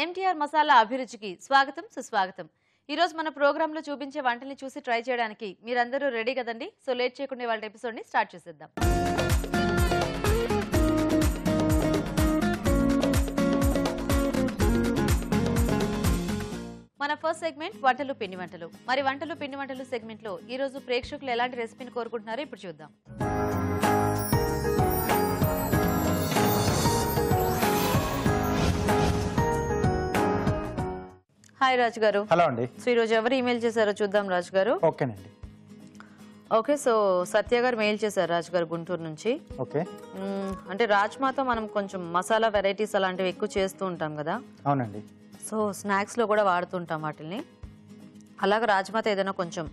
MTR masala అభిరుచికి స్వాగతం సుస్వాగతం. ఈ రోజు మన ప్రోగ్రామ్ లో చూపించే వంటల్ని చూసి ట్రై చేయడానికి మీరందరూ రెడీ కదండి. సో లేట్ చేయకుండా వాళ్ళ ఎపిసోడ్ ని స్టార్ట్ చేసేద్దాం. మన ఫస్ట్ సెగ్మెంట్ వంటలు పిండి వంటలు. మరి వంటలు పిండి వంటలు సెగ్మెంట్ లో ఈ రోజు ప్రేక్షకులు ఎలాంటి రెసిపీని కోరుకుంటున్నారో ఇప్పుడు చూద్దాం. హాయ్ రాజు గారు. హలో అండి. సో ఈ రోజు ఎవరు ఈమెయిల్ చేశారో చూద్దాం రాజు గారు. ఓకేనండి. ఓకే, సో సత్య గారు మెయిల్ చేశారు రాజు గారు గుంటూరు నుంచి. ఓకే, అంటే రాజ్మాతో మనం కొంచెం మసాలా వెరైటీస్ అలాంటివి ఎక్కువ చేస్తూ ఉంటాం కదా. అవునండి. సో స్నాక్స్ లో కూడా వాడుతుంటాం వాటిని. అలాగే రాజ్మాతో ఏదైనా కొంచెం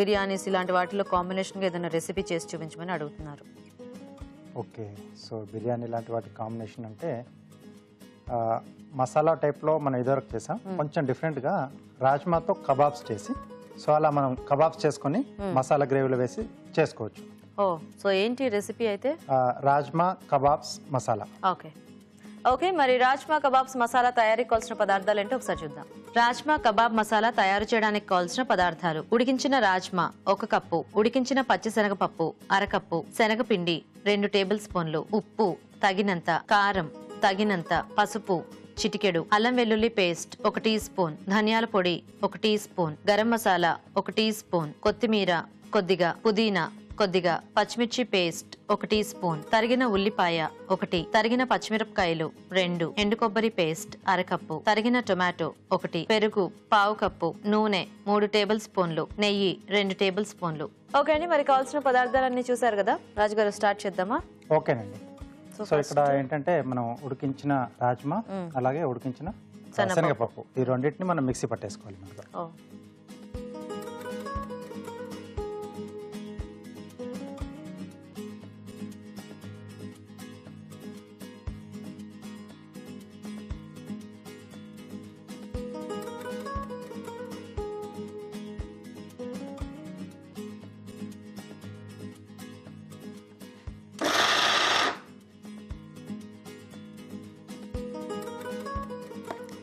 బిర్యానీస్ ఇలాంటి వాటిలో కాంబినేషన్గా ఏదైనా రెసిపీ చేసి చూపించమని అడుగుతున్నారు. ఓకే, సో బిర్యానీ లాంటి వాటి కాంబినేషన్ అంటే మసాలా టైప్లో మనం ఇదివరకు చేసాం. కొంచెం డిఫరెంట్గా రాజ్మాతో కబాబ్స్ చేసి, సో అలా మనం కబాబ్స్ చేసుకొని మసాలా గ్రేవీలో వేసి చేసుకోవచ్చు. ఓ, సో ఏంటి రెసిపీ అయితే? Rajma kebabs masala. Okay okay, మరి రాజ్మా కబాబ్స్ మసాలా తయారీకి కావాల్సిన పదార్థాలు ఏంటో ఒకసారి చూద్దాం. రాజ్మా కబాబ్ మసాలా తయారు చేయడానికి కావాల్సిన పదార్థాలు: ఉడికించిన రాజ్మా 1 కప్పు, ఉడికించిన పచ్చిశనగపప్పు 1/2 కప్పు, శనగపిండి 2 టేబుల్ స్పూన్లు, ఉప్పు తగినంత, కారం తగినంత, పసుపు చిటికెడు, అల్లం వెల్లుల్లి పేస్ట్ 1 టీ స్పూన్, ధనియాల పొడి 1 teaspoon, garam masala 1 teaspoon, కొత్తిమీర కొద్దిగా, పుదీనా కొద్దిగా, పచ్చిమిర్చి పేస్ట్ 1 టీ స్పూన్, తరిగిన ఉల్లిపాయ 1, తరిగిన పచ్చిమిరపకాయలు 2, ఎండు కొబ్బరి పేస్ట్ 1/2 కప్పు, తరిగిన టొమాటో 1, పెరుగు 1/2 కప్పు, నూనె 3 టేబుల్ స్పూన్లు, నెయ్యి 2 టేబుల్ స్పూన్లు. ఓకే అండి, మరి కావాల్సిన పదార్థాలన్నీ చూసారు కదా. రాజుగారు స్టార్ట్ చేద్దామా? ఓకేనండి. సో ఇక్కడ ఏంటంటే మనం ఉడికించిన రాజ్మా అలాగే ఉడికించిన శనగపప్పు ఈ రెండింటిని మనం మిక్సీ పట్టేసుకోవాలి. మనకు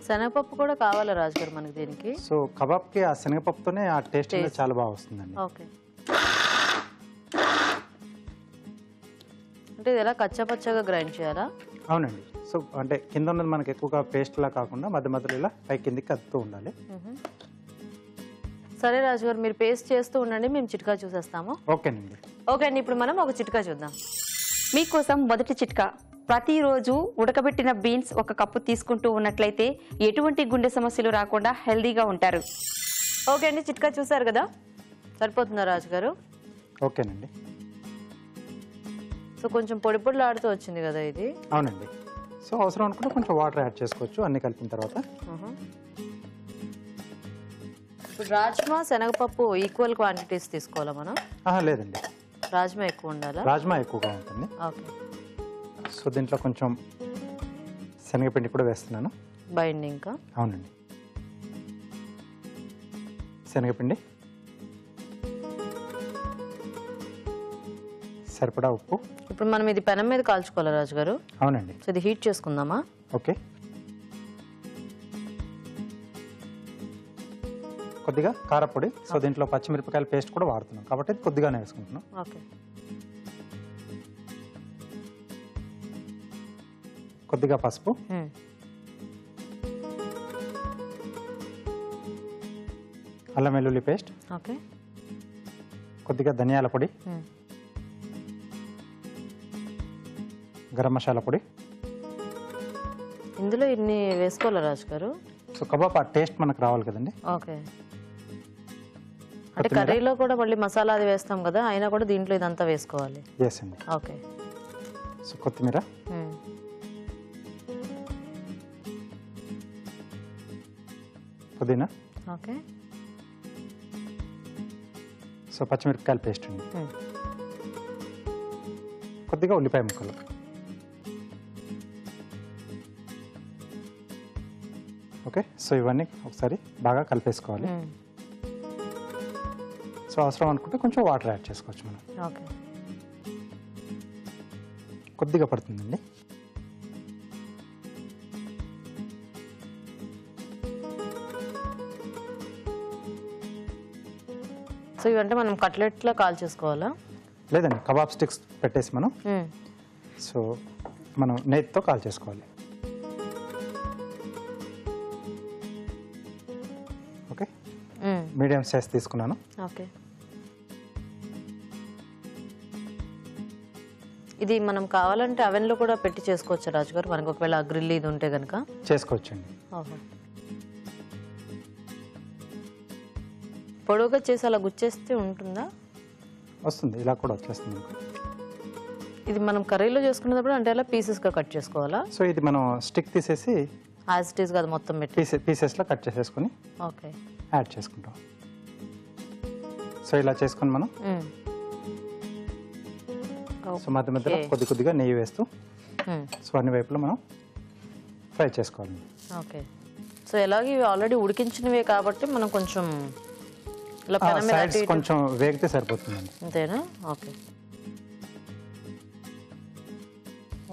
శనగపప్పు కూడా కావాలా రాజుగారు మనకి దీనికి? సో కబాబ్కి ఆ శనగపప్పుతోనే ఆ టేస్ట్ చాలా బాగా వస్తుందండి. ఓకే, అంటే ఇది ఎలా కచ్చాపచ్చగా గ్రైండ్ చేయాలా? అవునండి. సో అంటే కింద ఉన్నది మనకి ఎక్కువగా పేస్ట్ లా కాకుండా మధ్య మధ్యలో ఇలా పై కిందికి కదుతూ ఉండాలి. సరే రాజుగారు, మీరు పేస్ట్ చేస్తూ ఉండండి, మేము చిట్కా చూసేస్తాము. ఓకేనండి. ఓకే అండి, ఇప్పుడు మనం ఒక చిట్కా చూద్దాం. మీకోసం మొదటి చిట్కా: ప్రతిరోజు ఉడకబెట్టిన బీన్స్ 1 కప్పు తీసుకుంటూ ఉన్నట్లయితే ఎటువంటి గుండె సమస్యలు రాకుండా హెల్దీగా ఉంటారు. ఓకే అండి, చిట్కా చూసారు కదా. సరిపోతుందా రాజుగారు? ఓకేనండి. సో కొంచెం పొడి పొడిలో ఆడుతూ వచ్చింది కదా ఇది. అవునండి. సో అవసరం అనుకుంటే కొంచెం వాటర్ యాడ్ చేసుకోవచ్చు అన్ని కలిపిన తర్వాత. ఇప్పుడు రాజ్మా శనగపప్పు ఈక్వల్ క్వాంటిటీస్ తీసుకోవాలా మనం? లేదండి, రాజ్మా ఎక్కువ ఉండాలా? రాజ్మా ఎక్కువగా ఉంటుంది. ఓకే, సో దీంట్లో కొంచెం శనగపిండి కూడా వేస్తున్నాను బైండింగ్. అవునండి, శనగపిండి, సరిపడా ఉప్పు. ఇప్పుడు మనం ఇది పెనం మీద కాల్చుకోవాలా రాజుగారు? అవునండి. సో ఇది హీట్ చేసుకుందామా? ఓకే, కొద్దిగా కారపొడి. సో దీంట్లో పచ్చిమిరపకాయల పేస్ట్ కూడా వాడుతున్నాం కాబట్టి కొద్దిగానే వేసుకుంటున్నాం. ఓకే, కొద్దిగా పసుపు, అల్లం వెల్లుల్లి పేస్ట్, ఓకే, కొద్దిగా ధనియాల పొడి, గరం మసాలా పొడి. ఇందులో ఇన్ని వేసుకోవాలా రాజుగారు? సో కబాబ్ ఆ టేస్ట్ మనకు రావాలి కదండి. ఓకే, అంటే కర్రీలో కూడా మళ్ళీ మసాలా అది వేస్తాం కదా, అయినా కూడా దీంట్లో ఇదంతా వేసుకోవాలి. ఎస్ అండి. ఓకే, సో కొత్తిమీర, పుదీనా, ఓకే, సో పచ్చిమిరపకాయల పేస్ట్ అండి, కొద్దిగా ఉల్లిపాయ ముక్కలు. ఓకే, సో ఇవన్నీ ఒకసారి బాగా కలిపేసుకోవాలి. సో అవసరం అనుకుంటే కొంచెం వాటర్ యాడ్ చేసుకోవచ్చు మనం. ఓకే, కొద్దిగా పడుతుందండి. సో ఇవంటే మనం కట్లెట్లా కాల్ చేసుకోవాలా? లేదండి, కబాబ్ స్టిక్స్ పెట్టేసి మనం సో మనం నెయ్యితో కాల్ చేసుకోవాలి. ఓకే, మీడియం సైజ్ తీసుకున్నాను. ఓకే, ఇది మనం కావాలంటే అవెన్లో కూడా పెట్టి చేసుకోవచ్చు రాజు గారు, మనకు ఒకవేళ గ్రిల్ ఇది ఉంటే కనుక చేసుకోవచ్చండి. పొడవుగా చేసి అలా గుచ్చేస్తే ఉంటుందా? వస్తుంది, ఇలా కూడా వచ్చేస్తుంది. ఇది మనం కర్రీలో చేసుకునేటప్పుడు అంటే అలా పీసెస్గా కట్ చేసుకోవాలా? సో ఇది మనం స్టిక్ తీసేసి యాజ్ ఇట్ ఈస్ కాదు, మొత్తం పెట్టి పీసెస్లో కట్ చేసేసుకుని ఓకే యాడ్ చేసుకుంటాం. సో ఇలా చేసుకుని మనం సో మధ్య మధ్యలో కొద్దిగా నెయ్యి వేస్తూ సో అన్ని వైపులో మనం ఫ్రై చేసుకోవాలి. ఓకే, సో ఎలాగో ఇవి ఆల్రెడీ ఉడికించినవే కాబట్టి మనం కొంచెం సైడ్స్ కొంచెం వేగితే సరిపోతుందండి. అంతేనా? ఓకే.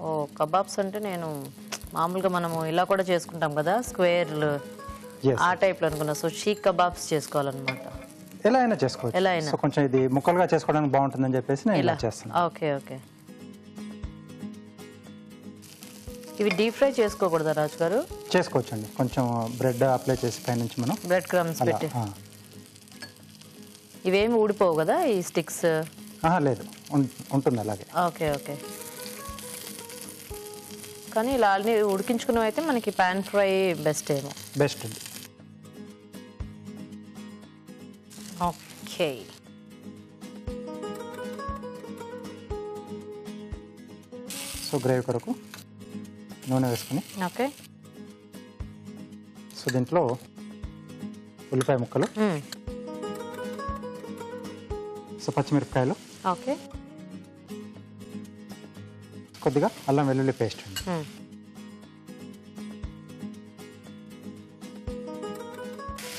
ఓ కబాబ్స్ అంటే నేను మామూలుగా మనము ఇలా కూడా చేసుకుంటాం కదా, స్క్వేర్లు ఆ టైప్లో అనుకున్నా. సో షీక్ కబాబ్స్ చేసుకోవాలన్నమాట. ఎలా అయినా చేసుకోవచ్చు. ఎలా అయినా. సో కొంచెం ఇది ముక్కలుగా చేసుకోవడానికి బాగుంటుందని చెప్పేసి నేను ఇలా చేస్తాను. Okay okay. ఇవి డీప్ ఫ్రై చేసుకోకూడదా రాజు గారు? చేసుకోవచ్చండి, కొంచెం బ్రెడ్ అప్లై చేసి పైనుంచి మనం బ్రెడ్ క్రమ్స్ పెట్టి. ఇవేమి ఊడిపోవు కదా ఈ స్టిక్స్? లేదు, ఉంటుంది అలాగే. Okay okay. కానీ ఇలా ఉడికించుకున్నవి అయితే మనకి పాన్ ఫ్రై బెస్ట్ ఏమో. బెస్ట్ అండి. ఓకే, సో గ్రేవీ కొరకు నూనె వేసుకుని ఓకే. సో దీంట్లో ఉల్లిపాయ ముక్కలు, సో పచ్చిమిరపకాయలు, ఓకే, కొద్దిగా అల్లం వెల్లుల్లి పేస్ట్ అండి.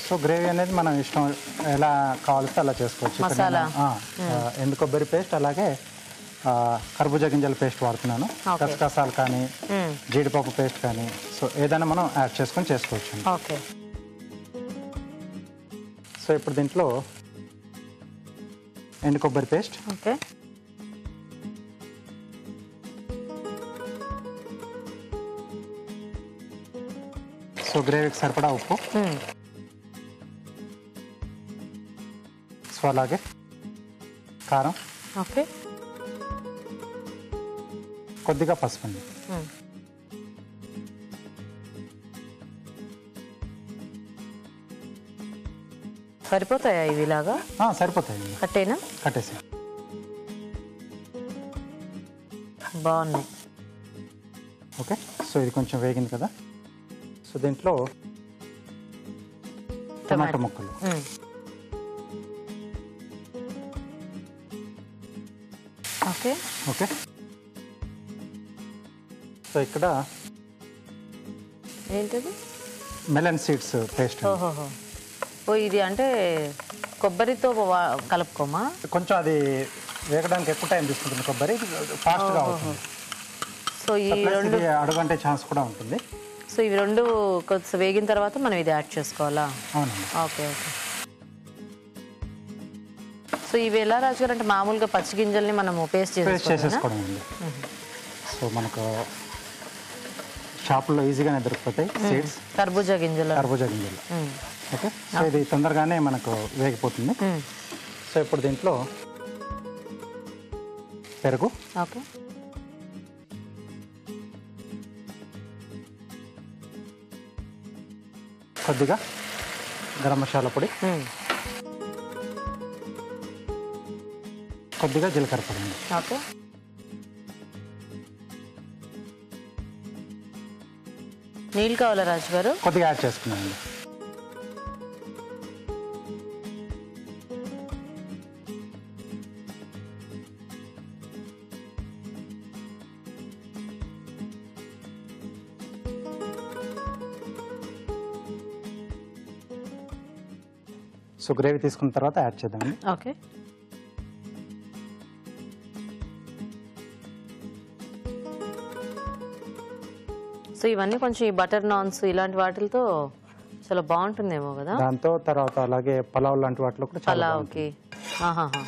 సో గ్రేవీ అనేది మనం ఇష్టం ఎలా కావాలితే అలా చేసుకోవచ్చు. మసాలా ఎండు కొబ్బరి పేస్ట్, అలాగే కర్బూజా గింజల పేస్ట్ వాడుతున్నాను. గసగసాలు కానీ జీడిపప్పు పేస్ట్ కానీ సో ఏదైనా మనం యాడ్ చేసుకొని చేసుకోవచ్చు. ఓకే. సో ఇప్పుడు దీంట్లో ఎండు కొబ్బరి పేస్ట్, ఓకే, సో గ్రేవీకి సరిపడా ఉప్పు, సో అలాగే కారం, ఓకే, కొద్దిగా పసుపు అండి. సరిపోతాయా ఇవి ఇలాగా? సరిపోతాయండి. కట్టేనా? కట్టేసి బాగున్నాయి. ఓకే, సో ఇది కొంచెం వేగింది కదా. సో దీంట్లో టమాటో ముక్కలు, ఓకే ఓకే. సో ఇక్కడ ఏంటది? Melon seeds paste. ఓహోహో, ఓ ఇది అంటే కొబ్బరితో కలుపుకోమా? కొంచెం అది వేగడానికి ఎక్కువ టైం తీసుకుంటుంది, కొబ్బరి ఫాస్ట్గా అవుతుంది. సో ఈ రెండు అడుగంటే ఛాన్స్ కూడా ఉంటుంది. సో ఇవి రెండు కొంచెం వేగిన తర్వాత మనం ఇది యాడ్ చేసుకోవాలా? అవునండి. Okay okay. సో ఇవి ఎలా రాజుగారు అంటే మామూలుగా పచ్చి గింజల్ని మనము పేస్ట్ చేసేసుకోవడం అండి. సో మనకు షాపుల్లో ఈజీగానే దొరికిపోతాయి సీడ్స్, కర్బూజా గింజలు. ఓకే, సో ఇది తొందరగానే మనకు వేగిపోతుంది. సో ఇప్పుడు దీంట్లో పెరుగు, ఓకే, కొద్దిగా గరం మసాలా పొడి, కొద్దిగా జీలకర్ర పొడి. ఓకే, నీళ్ళు కావాలా రాజు గారు? కొద్దిగా యాడ్ చేసుకున్నానండి. సో గ్రేవీ తీసుకున్న తర్వాత యాడ్ చేద్దామండి. ఓకే, సో ఇవన్నీ కొంచెం ఈ బటర్ నాన్స్ ఇలాంటి వాటితో చాలా బాగుంటుందేమో కదా. దాంతో తర్వాత అలాగే పలావ్ లాంటి వాటిలో కూడా చాలా పలావ్కి ఆహాహా.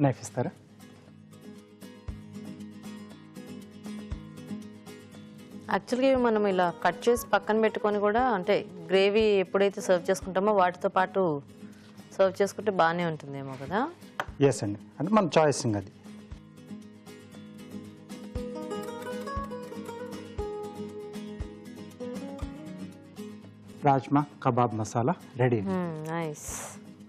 నైఫ్ ఇస్తారా? యాక్చువల్గా మనం ఇలా కట్ చేసి పక్కన పెట్టుకొని కూడా అంటే గ్రేవీ ఎప్పుడైతే సర్వ్ చేసుకుంటామో వాటితో పాటు సర్వ్ చేసుకుంటే బాగానే ఉంటుందేమో కదా. ఎస్ అండి, అంటే మన చాయిస్ అది. Rajma kebab masala ready. Nice.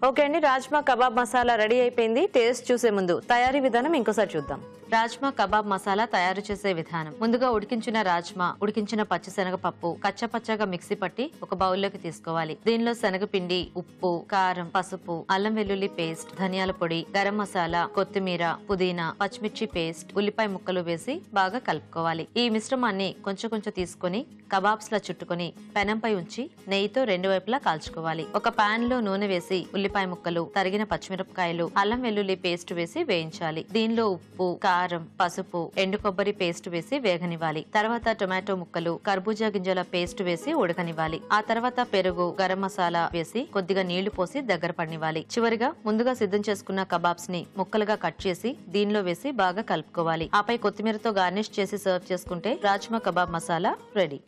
Okay అండి, రాజ్మా కబాబ్ మసాలా రెడీ అయిపోయింది. టేస్ట్ చూసే ముందు తయారీ విధానం ఇంకోసారి చూద్దాం. రాజ్మా కబాబ్ మసాలా తయారు చేసే విధానం: ముందుగా ఉడికించిన రాజ్మా, ఉడికించిన పచ్చిశనగపప్పు కచ్చపచ్చగా మిక్సీ పట్టి ఒక బౌల్లోకి తీసుకోవాలి. దీనిలో శనగపిండి, ఉప్పు, కారం, పసుపు, అల్లం వెల్లుల్లి పేస్ట్, ధనియాల పొడి, గరం మసాలా, కొత్తిమీర, పుదీనా, పచ్చిమిర్చి పేస్ట్, ఉల్లిపాయ ముక్కలు వేసి బాగా కలుపుకోవాలి. ఈ మిశ్రమాన్ని కొంచెం కొంచెం తీసుకొని కబాబ్స్ లా చుట్టుకొని పెనంపై ఉంచి నెయ్యితో రెండు వైపులా కాల్చుకోవాలి. ఒక పాన్ లో నూనె వేసి ఉల్లిపాయ ముక్కలు, తరిగిన పచ్చిమిరపకాయలు, అల్లం వెల్లుల్లి పేస్ట్ వేసి వేయించాలి. దీనిలో ఉప్పు, కారం, పసుపు, ఎండు కొబ్బరి పేస్ట్ వేసి వేగనివ్వాలి. తర్వాత టొమాటో ముక్కలు, కర్బూజా గింజల పేస్ట్ వేసి ఉడకనివ్వాలి. ఆ తర్వాత పెరుగు, గరం మసాలా వేసి కొద్దిగా నీళ్లు పోసి దగ్గర పడినివ్వాలి. చివరిగా ముందుగా సిద్ధం చేసుకున్న కబాబ్స్ ని ముక్కలుగా కట్ చేసి దీనిలో వేసి బాగా కలుపుకోవాలి. ఆపై కొత్తిమీరతో గార్నిష్ చేసి సర్వ్ చేసుకుంటే rajma kebab masala ready.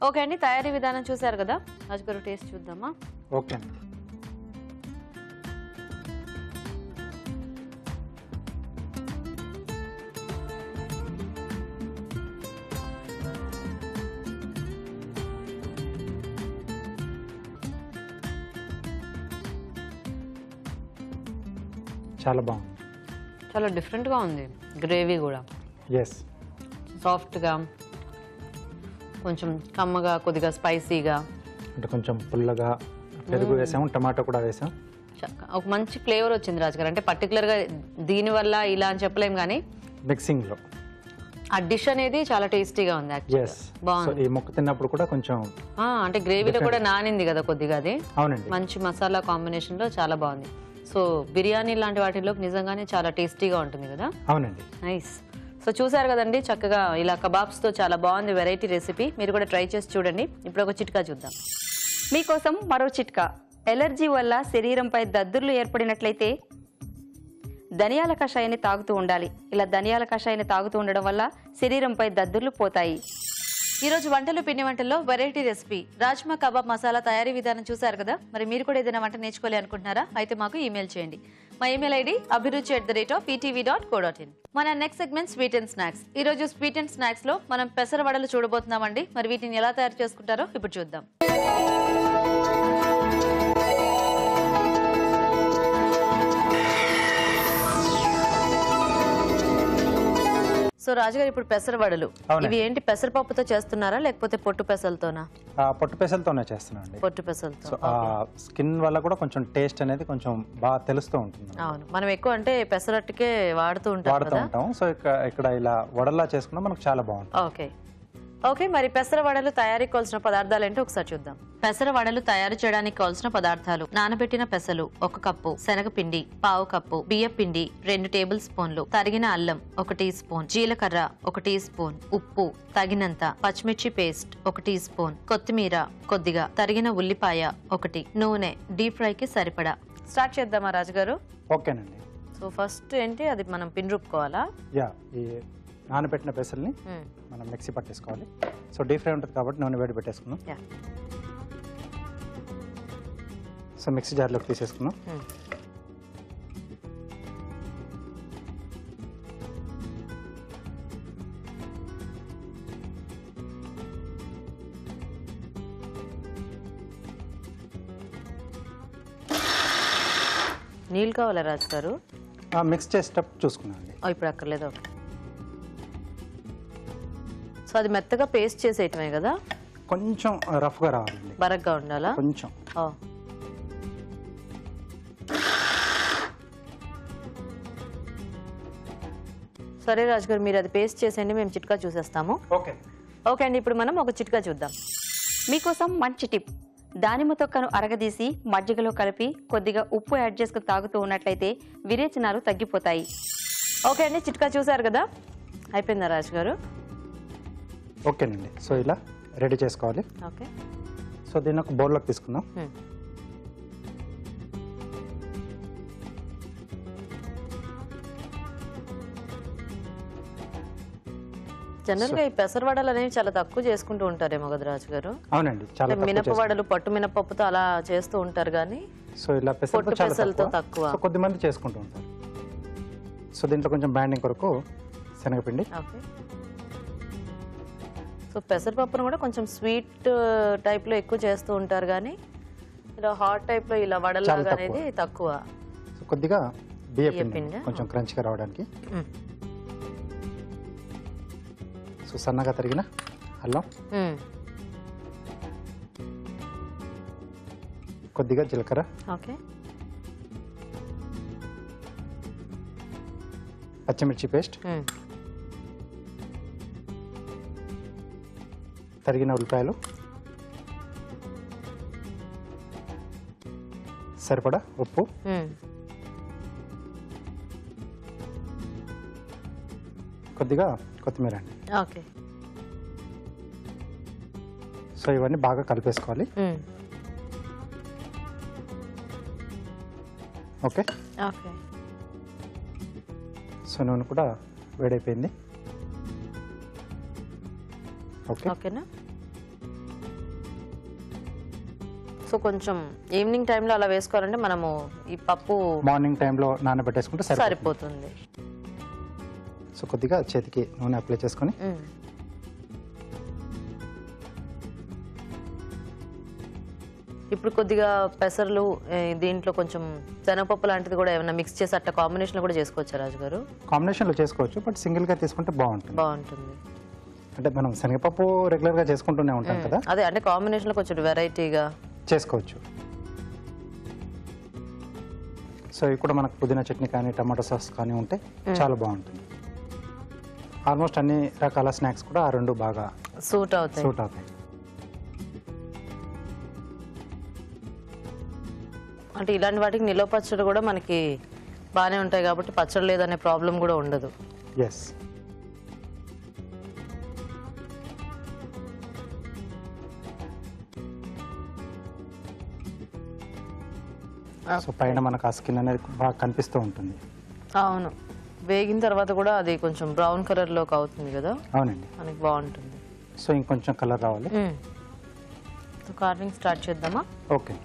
Okay అండి, తయారీ విధానం చూసారు కదా. రాజుగారు టేస్ట్ చూద్దామా? ఓకే అండి. చాలా బాగుంది. చాలా డిఫరెంట్గా ఉంది. గ్రేవీ కూడా ఎస్, సాఫ్ట్గా, కొంచెం కమ్మగా, కొద్దిగా స్పైసీగా, అంటే కొంచెం పుల్లగా. పెరుగు వేసాము, టమాటో కూడా వేసాం. ఒక మంచి ఫ్లేవర్ వచ్చింది రాజుగారు. అంటే పర్టికులర్గా దీనివల్ల ఇలా అని చెప్పలేం, కానీ మిక్సింగ్లో ఆ డిష్ అనేది చాలా టేస్టీగా ఉంది. ఎస్, బాగుంది. ఈ ముక్క తిన్నప్పుడు కూడా కొంచెం అంటే గ్రేవీలో కూడా నానింది కదా కొద్దిగా, అది అవునండి. మంచి మసాలా కాంబినేషన్లో చాలా బాగుంది. సో బిర్యానీ లాంటి వాటిలో నిజంగానే చాలా టేస్టీగా ఉంటుంది కదా. అవునండి. నైస్. సో చూసారు కదండి, చక్కగా ఇలా కబాబ్స్తో చాలా బాగుంది వెరైటీ రెసిపీ. మీరు కూడా ట్రై చేసి చూడండి. ఇప్పుడు ఒక చిట్కా చూద్దాం. మీకోసం మరో చిట్కా. ఎలర్జీ వల్ల శరీరంపై దద్దుర్లు ఏర్పడినట్లయితే ధనియాల కషాయాన్ని తాగుతూ ఉండాలి. ఇలా ధనియాల కషాయాన్ని తాగుతూ ఉండడం వల్ల శరీరంపై దద్దుర్లు పోతాయి. ఈరోజు వంటలు పిండి వంటల్లో variety recipe rajma kebab masala తయారీ విధానం చూసారు కదా. మరి మీరు కూడా ఏదైనా వంట నేర్చుకోవాలి అనుకుంటున్నారా? అయితే మాకు ఈమెయిల్ చేయండి. మా ఈమెయిల్ ఐడి abhiruchi@etv.co.in. మన next segment sweet and snacks. ఈ రోజు స్వీట్ అండ్ స్నాక్స్ లో మనం పెసర వడలు చూడబోతున్నామండి. మరి వీటిని ఎలా తయారు చేసుకుంటారో ఇప్పుడు చూద్దాం. సో రాజుగారు, ఇప్పుడు పెసర వడలు ఇవి ఏంటి? పెసరపప్పుతో చేస్తున్నారా లేకపోతే పొట్టు పెసలతోనా? పొట్టు పెసలతోనే చేస్తున్నాండి. పొట్టు పెసలతో. స్కిన్ వల్ల కూడా కొంచెం టేస్ట్ అనేది కొంచెం బాగా తెలుస్తూ ఉంటుంది. అవును, మనం ఎక్కువ అంటే పెసరట్టుకే వాడుతూ ఉంటాం. సో ఇక్కడ ఇలా వడల్లా చేసుకున్నా మనకు చాలా బాగుంటుంది. ఓకే ఓకే, మరి పెసర వడలు తయారీకి కావాల్సిన పదార్థాలు ఏంటో ఒకసారి చూద్దాం. పెసర వడలు తయారు చేయడానికి కావాల్సిన పదార్థాలు: నానబెట్టిన పెసలు 1 కప్పు, శనగపిండి 1/2 కప్పు, బియ్య పిండి 2 టేబుల్ స్పూన్లు, తరిగిన అల్లం 1 టీ స్పూన్, జీలకర్ర 1 టీ స్పూన్, ఉప్పు తగినంత, పచ్చిమిర్చి పేస్ట్ 1 టీ స్పూన్, కొత్తిమీర కొద్దిగా, తరిగిన ఉల్లిపాయ 1, నూనె డీప్ ఫ్రైకి సరిపడా. స్టార్ట్ చేద్దామా రాజుగారు? ఓకేనండి. సో ఫస్ట్ ఏంటి, అది మనం పిండి రుబ్బుకోవాలా? ఈ నానబెట్టిన పెసల్ని మనం మిక్సీ పట్టేసుకోవాలి. సో డీప్ ఫ్రై ఉంటుంది కాబట్టి నూనె వేడి పెట్టేసుకున్నాం. సో మిక్సీ జార్లోకి తీసేసుకున్నాం. నీళ్ళు కావాలా రాజు గారు? మిక్స్ చేసేటప్పుడు చూసుకున్నాం అండి. ఇప్పుడు అక్కర్లేదు. సో అది మెత్తగా పేస్ట్ చేసేయటమే కదా? కొంచెం రఫ్గా రావాలండి. బరగ్గా ఉండాలా? కొంచెం. సో సరే రాజు గారు, మీరు అది పేస్ట్ చేసేయండి, మేము చిట్కా చూసేస్తాము. ఓకే ఓకే అండి, ఇప్పుడు మనం ఒక చిట్కా చూద్దాం. మీకోసం మంచి టిప్. దానిమ్మ తొక్కను అరగదీసి మజ్జిగలో కలిపి కొద్దిగా ఉప్పు యాడ్ చేసుకుని తాగుతూ ఉన్నట్లయితే విరేచనాలు తగ్గిపోతాయి. ఓకే అండి, చిట్కా చూసారు కదా, అయిపోయిందా రాజు గారు? ఓకేనండి. సో ఇలా రెడీ చేసుకోవాలి. ఓకే. సో దీన్ని ఒక బౌల్లోకి తీసుకుందాం. జనరల్గా ఈ పెసరవడలు అనేవి చాలా తక్కువ చేసుకుంటూ ఉంటారేమో కదా రాజు గారు? అవునండి, చాలా తక్కువ మినపవడలు పట్టు మినపప్పుతో అలా చేస్తూ ఉంటారు కానీ సో ఇలా పొట్టు పెసరతో చాలా పెసలతో తక్కువ. తక్కువ. సో కొద్దిమంది చేసుకుంటూ ఉంటారు. సో దీంట్లో కొంచెం బ్యాండింగ్ కొరకు శనగపిండి. ఓకే. సో పెసరపప్పును కూడా కొంచెం స్వీట్ టైప్లో ఎక్కువ చేస్తూ ఉంటారు కానీ ఇలా హాట్ టైప్లో ఇలా వడలాగా అనేది తక్కువ. సో కొద్దిగా బియ్య పిండి పిండి. కొంచెం క్రంచ్గా రావడానికి. మ్మ్. సో సన్నగా తరిగిన అల్లం, మ్మ్. కొద్దిగా జీలకర్ర, ఓకే. పచ్చిమిర్చి పేస్ట్, మ్మ్. తరిగిన ఉల్లిపాయలు, సరిపడా ఉప్పు, మ్మ్. కొద్దిగా కొత్తిమీర అండి. ఓకే. సో ఇవన్నీ బాగా కలిపేసుకోవాలి. మ్మ్. ఓకే. ఓకే. సో నూనె కూడా వేడైపోయింది. ఓకే. ఓకేనా? సో కొంచెం ఈవినింగ్ టైంలో అలా వేసుకోవాలంటే మనము ఈ పప్పు మార్నింగ్ టైంలో నానబెట్టేసుకుంటే సరిపోతుంది. సరిపోతుంది. సో కొద్దిగా చేతికి నూనె అప్లై చేసుకొని మ్మ్. ఇప్పుడు కొద్దిగా పెసర్లు దీంట్లో కొంచెం శనగపప్పు లాంటిది కూడా ఏమైనా మిక్స్ చేసి అట్లా కాంబినేషన్ కూడా చేసుకోవచ్చా రాజు గారు? కాంబినేషన్లో చేసుకోవచ్చు, బట్ సింగిల్గా తీసుకుంటే బాగుంటుంది. బాగుంటుంది. అంటే మనం శనగపప్పు రెగ్యులర్గా చేసుకుంటూనే ఉంటాం కదా, అదే అంటే కాంబినేషన్లో కొంచెం వెరైటీగా చేసుకోవచ్చు. సో ఇవి కూడా మనకు పుదీనా చట్నీ కానీ టమాటో సాస్ కానీ ఉంటే చాలా బాగుంటుంది. ఆల్మోస్ట్ అన్ని రకాల స్నాక్స్ కూడా ఆ రెండు బాగా సూట్ అవుతాయి. సూట్ అవుతాయి. అంటే ఇలాంటి వాటికి నిల్వ పచ్చడి కూడా మనకి బాగానే ఉంటాయి కాబట్టి పచ్చడి లేదనే ప్రాబ్లం కూడా ఉండదు. ఎస్. సో పైన మనకు ఆ స్కిన్ అనేది బాగా కనిపిస్తూ ఉంటుంది. అవును, వేగిన తర్వాత కూడా అది కొంచెం బ్రౌన్ కలర్లోకి అవుతుంది కదా, అవునండి. మనకి బాగుంటుంది. సో ఇంకొంచెం కలర్ రావాలి. సో కార్వింగ్ స్టార్ట్ చేద్దామా? ఓకే.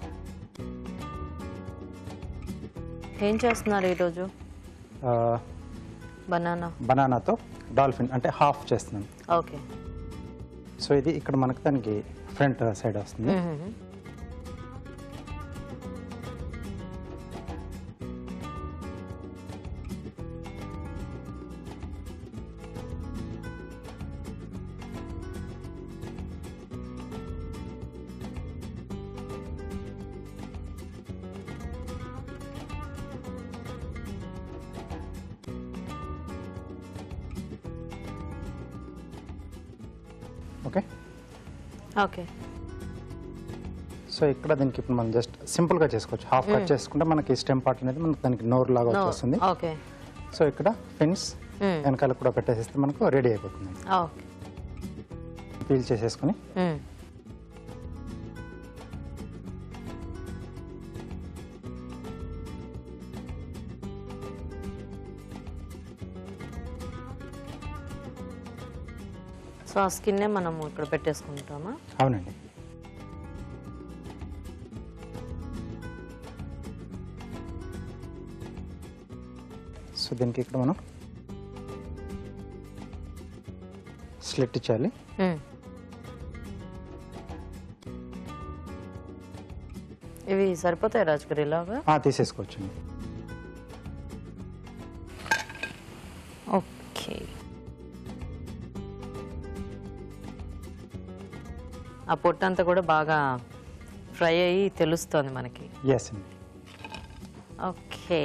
ఏం చేస్తున్నారు ఈరోజు? బనానాతో డాల్ఫిన్ అంటే హాఫ్ చేస్తున్నాం. ఓకే. సో ఇది ఇక్కడ మనకు దానికి ఫ్రంట్ సైడ్ వస్తుంది. ఓకే. ఓకే. సో ఇక్కడ దీనికి ఇప్పుడు మనం జస్ట్ సింపుల్గా చేసుకోవచ్చు. హాఫ్ కట్ చేసుకుంటే మనకి స్టెమ్ పార్ట్ అనేది మనకి దానికి నోరు లాగా వచ్చేస్తుంది. ఓకే. సో ఇక్కడ పిన్స్ వెనకాల కూడా పెట్టేసేస్తే మనకు రెడీ అయిపోతుంది. ఓకే. పీల్ చేసేసుకొని సో ఆ స్కిన్నే మనం ఇక్కడ పెట్టేసుకుంటామా? అవునండి. సో దీనికి ఇక్కడ మనం స్లిట్ ఇచ్చేయాలి. ఇవి సరిపోతాయి రాజుగారు ఇలాగా? తీసేసుకోవచ్చండి. ఓకే. ఆ పొట్టంతా కూడా బాగా ఫ్రై అయ్యి తెలుస్తుంది మనకి. ఎస్ అండి. ఓకే.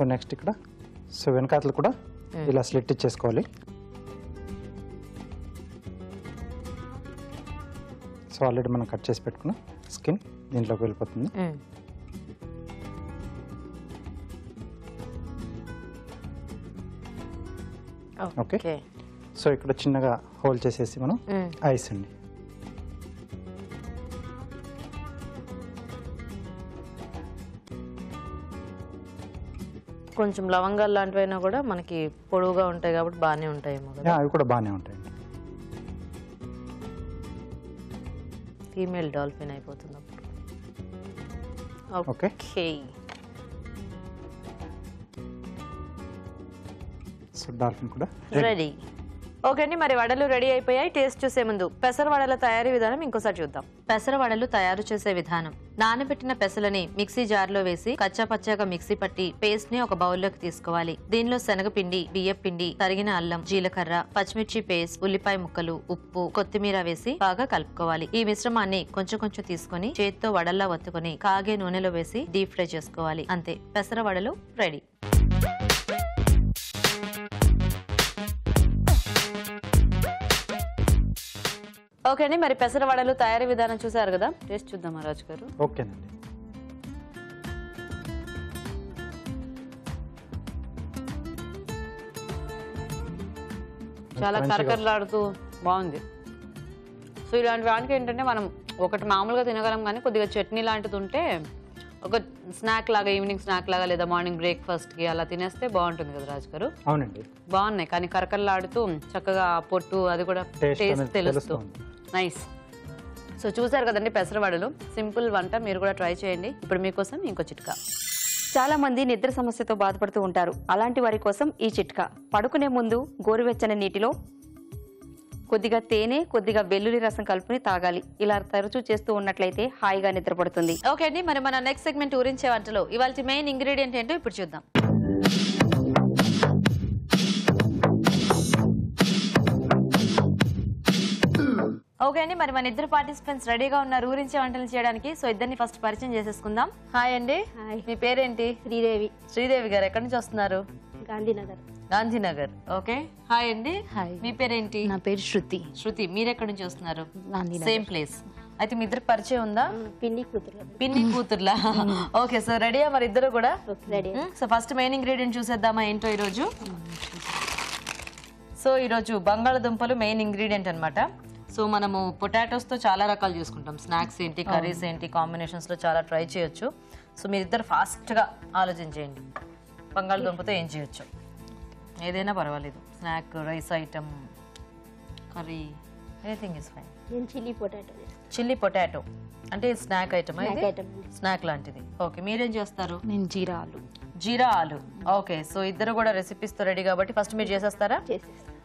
సో నెక్స్ట్ ఇక్కడ సో వెనకాతలు కూడా ఇలా స్లిట్ ఇచ్చేసుకోవాలి. సో ఆల్రెడీ మనం కట్ చేసి పెట్టుకున్న స్కిన్ దీంట్లోకి వెళ్ళిపోతుంది. ఓకే, సో ఇక్కడ చిన్నగా హోల్ చేసేసి మనం ఐస్ అండి. కొంచెం లవంగాలు లాంటివైనా కూడా మనకి పొడవుగా ఉంటాయి కాబట్టి బాగానే ఉంటాయేమో కదా. అవి కూడా బాగానే ఉంటాయండి. ఫీమేల్ డాల్ఫిన్ అయిపోతుంది అప్పుడు. ఓకే, సో డాల్ఫిన్ కూడా రెడీ. ఓకే అండి, మరి వడలు రెడీ అయిపోయాయి. టేస్ట్ చూసే ముందు పెసర వడల తయారీ విధానం ఇంకోసారి చూద్దాం. పెసర వడలు తయారు చేసే విధానం: నానబెట్టిన పెసలని మిక్సీ జార్లో వేసి కచ్చా పచ్చాగా మిక్సీ పట్టి పేస్ట్ ని ఒక బౌల్లోకి తీసుకోవాలి. దీనిలో శనగపిండి, బియ్యపిండి, తరిగిన అల్లం, జీలకర్ర, పచ్చిమిర్చి పేస్ట్, ఉల్లిపాయ ముక్కలు, ఉప్పు, కొత్తిమీర వేసి బాగా కలుపుకోవాలి. ఈ మిశ్రమాన్ని కొంచెం కొంచెం తీసుకొని చేత్తో వడల్లా ఒత్తుకొని కాగే నూనెలో వేసి డీప్ ఫ్రై చేసుకోవాలి. అంతే, పెసర వడలు రెడీ. ఓకే అండి, మరి పెసర వడలు తయారీ విధానం చూసారు కదా, టేస్ట్ చూద్దామా రాజు గారు? ఓకేనండి. చాలా కరకరలాడుతూ బాగుంది. సో ఇలాంటి వాటికి ఏంటంటే మనం ఒకటి మామూలుగా తినగలం, కానీ కొద్దిగా చట్నీ లాంటిది ఉంటే ఒక స్నాక్ లాగా, ఈవినింగ్ స్నాక్ లాగా లేదా మార్నింగ్ బ్రేక్ఫాస్ట్కి అలా తినేస్తే బాగుంటుంది కదా రాజు గారు. అవునండి, బాగున్నాయి, కానీ కరకరలాడుతూ చక్కగా పొట్టు అది కూడా టేస్ట్ తెలుస్తూ నైస్. సో చూసారు కదండి పెసర వడలు, సింపుల్ వంట, మీరు కూడా ట్రై చేయండి. ఇప్పుడు మీకోసం ఇంకో చిట్కా. చాలా మంది నిద్ర సమస్యతో బాధపడుతూ ఉంటారు. అలాంటి వారి కోసం ఈ చిట్కా: పడుకునే ముందు గోరువెచ్చని నీటిలో కొద్దిగా తేనె, కొద్దిగా వెల్లుల్లి రసం కలుపుని తాగాలి. ఇలా తరచూ చేస్తూ ఉన్నట్లయితే హాయిగా నిద్రపడుతుంది. ఓకే అండి, మరి మన నెక్స్ట్ సెగ్మెంట్ ఊరించే వంటలో ఇవాళ మెయిన్ ఇంగ్రీడియంట్ ఏంటో ఇప్పుడు చూద్దాం. ఓకే అండి, మరి మన ఇద్దరు పార్టిసిపెంట్స్ రెడీగా ఉన్నారు ఊరించే వంటలు చేయడానికి. సో ఇద్దరిని ఫస్ట్ పరిచయం చేసేసుకుందాం. హాయ్ అండి, మీ పేరేంటి? శ్రీదేవి. శ్రీదేవి గారు ఎక్కడి నుంచి వస్తున్నారు? గాంధీనగర్. గాంధీనగర్. ఓకే, హాయ్ అండి. హాయ్. మీ పేరేంటి? నా పేరు శృతి. శృతి, మీరు ఎక్కడి నుంచి వస్తున్నారు? గాంధీనగర్. Same place. అయితే మీ ఇద్దరు పరిచయం ఉందా? పిన్ని కూతురు. పిన్ని కూతుర్లా? ఓకే, సో రెడీయా మరి ఇద్దరు కూడా? Ready. So first main ingredient చూసేద్దామా ఏంటో ఈరోజు. సో ఈరోజు బంగాళదుంపలు మెయిన్ ఇంగ్రీడియంట్ అనమాట. సో మనము పొటాటోస్తో చాలా రకాలు చేసుకుంటాం. స్నాక్స్ ఏంటి, కర్రీస్ ఏంటి, కాంబినేషన్స్లో చాలా ట్రై చేయొచ్చు. సో మీరిద్దరు ఫాస్ట్గా ఆలోచించేయండి, బంగాళదుంపతో ఏం చేయొచ్చు. ఏదైనా పర్వాలేదు, snack, rice item, curry, anything is fine. నేను చిల్లీ పొటాటో. చిల్లీ పొటాటో అంటే స్నాక్ ఐటమ్, అయితే ఐటమ్. స్నాక్ లాంటిది. ఓకే, మీరేం చేస్తారు? నేను జీరా ఆలు. జీరా ఆలు. ఓకే, సో ఇద్దరు కూడా రెసిపీస్తో రెడీ కాబట్టి ఫస్ట్ మీరు చేసేస్తారా? చేసేస్తాను.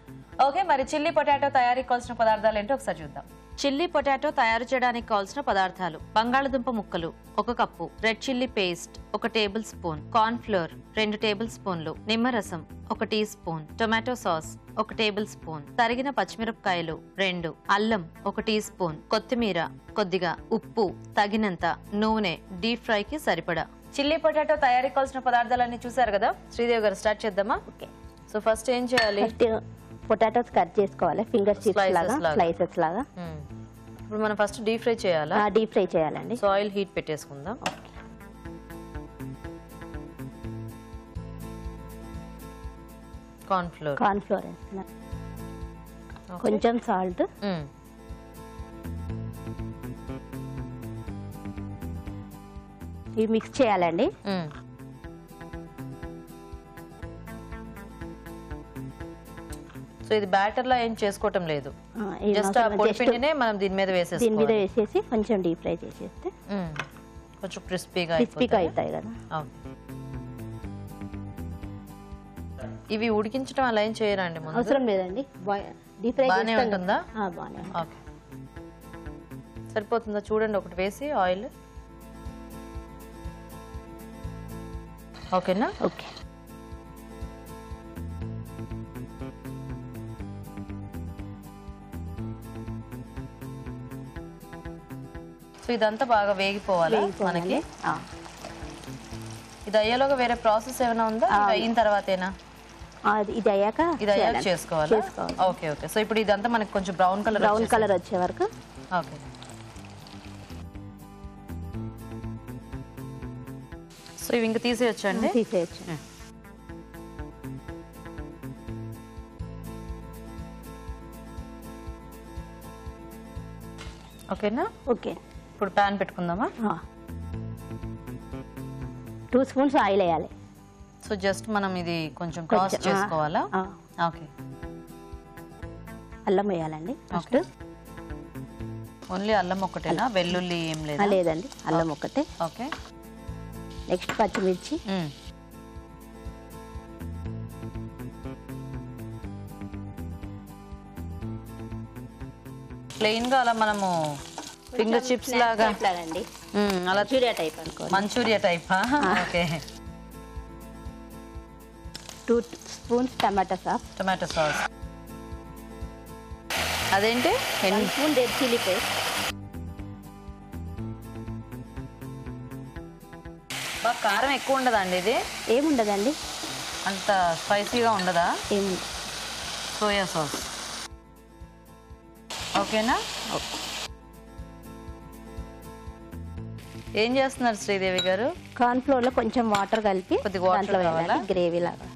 ఓకే, మరి చిల్లీ పొటాటో తయారీకి కావాల్సిన పదార్థాలు ఏంటో ఒకసారి చూద్దాం. చిల్లీ పొటాటో తయారు చేయడానికి కావాల్సిన పదార్థాలు: బంగాళదుంప ముక్కలు 1 కప్పు, red chilli paste 1 tablespoon, corn flour 2 table స్పూన్లు, నిమ్మరసం 1 teaspoon, tomato sauce 1 tablespoon, తరిగిన పచ్చిమిరపకాయలు 2, అల్లం 1 టీ స్పూన్, కొత్తిమీర కొద్దిగా, ఉప్పు తగినంత, నూనె డీప్ ఫ్రైకి సరిపడా. చిల్లీ పొటాటో తయారీకి కావాల్సిన పదార్థాలన్నీ చూసారు కదా. శ్రీదేవి గారు స్టార్ట్ చేద్దామా? ఓకే. సో ఫస్ట్ ఏం చేయాలి? ఫస్ట్ పొటాటోస్ కట్ చేసుకోవాలి, ఫింగర్ చిప్స్ లాగా, స్లైసెస్ లాగా. ఇప్పుడు మనం ఫస్ట్ డీప్ ఫ్రై చేయాలా? డీప్ ఫ్రై చేయాలండి. సో ఆయిల్ హీట్ పెట్టేసుకుందాం. Corn flour. కార్న్ ఫ్లోర్ వేస్తున్నా, కొంచెం సాల్ట్, ఇవి మిక్స్ చేయాలండి. సో ఇది బ్యాటర్ లా ఏం చేసుకోవటం లేదు, జస్ట్ ఆ పొడి పిండినే మనం దీని మీద దీని మీద వేసేసి కొంచెం డీప్ ఫ్రై చేసేస్తే కొంచెం క్రిస్పీగా అవుతాయి కదా. ఇవి ఉడికించడం అలా ఏం చేయరండి? అవసరం లేదండి, డీప్ ఫ్రై బాగానే ఉంటుందా? బాగానే. ఓకే, సరిపోతుందా? చూడండి ఒకటి వేసి ఆయిల్. ఓకేనా? ఓకే. సో ఇదంతా బాగా వేగిపోవాలి మనకి. ఇది అయ్యేలోగా వేరే ప్రాసెస్ ఏమైనా ఉందా ఇది అయిన తర్వాతేనా ఇది అయ్యాక ఇది అయ్యాక చేసుకోవాలా ఓకే ఓకే సో ఇప్పుడు ఇదంతా మనకి కొంచెం బ్రౌన్ కలర్ వచ్చే వరకు ఓకే సో ఇవి ఇంకా తీసేయొచ్చండి తీసేయచ్చు. ఓకేనా ఓకే ఇప్పుడు ప్యాన్ పెట్టుకుందామా 2 స్పూన్స్ ఆయిల్ వేయాలి. సో జస్ట్ మనం ఇది కొంచెం టాస్ చేసుకోవాలా ఓకే అల్లం వేయాలండి ఫస్ట్. ఓన్లీ అల్లం ఒకటేనా వెల్లుల్లి ఏం లేదా లేదండి అల్లం ఒకటే. ఓకే నెక్స్ట్ పచ్చిమిర్చి ప్లెయిన్ గా అలా మనము ఫింగర్ చిప్స్ లాగా అండి అలా మంచూరియా టైప్ అనుకో. Manchuria type okay 2 spoons tomato sauce. Tomato sauce అదేంటి 1 స్పూన్ రెడ్ చిల్లీ పేస్ట్. బాగా కారం ఎక్కువ ఉండదా అండి ఇది ఏముండదండి అంత స్పైసీగా ఉండదా ఏముండదు. సోయా సాస్ ఓకేనా ఏం చేస్తున్నారు శ్రీదేవి గారు కార్న్ ఫ్లోర్ లో కొంచెం వాటర్ కలిపి కొద్దిగా వాటర్ కావాలా గ్రేవీ లాగా.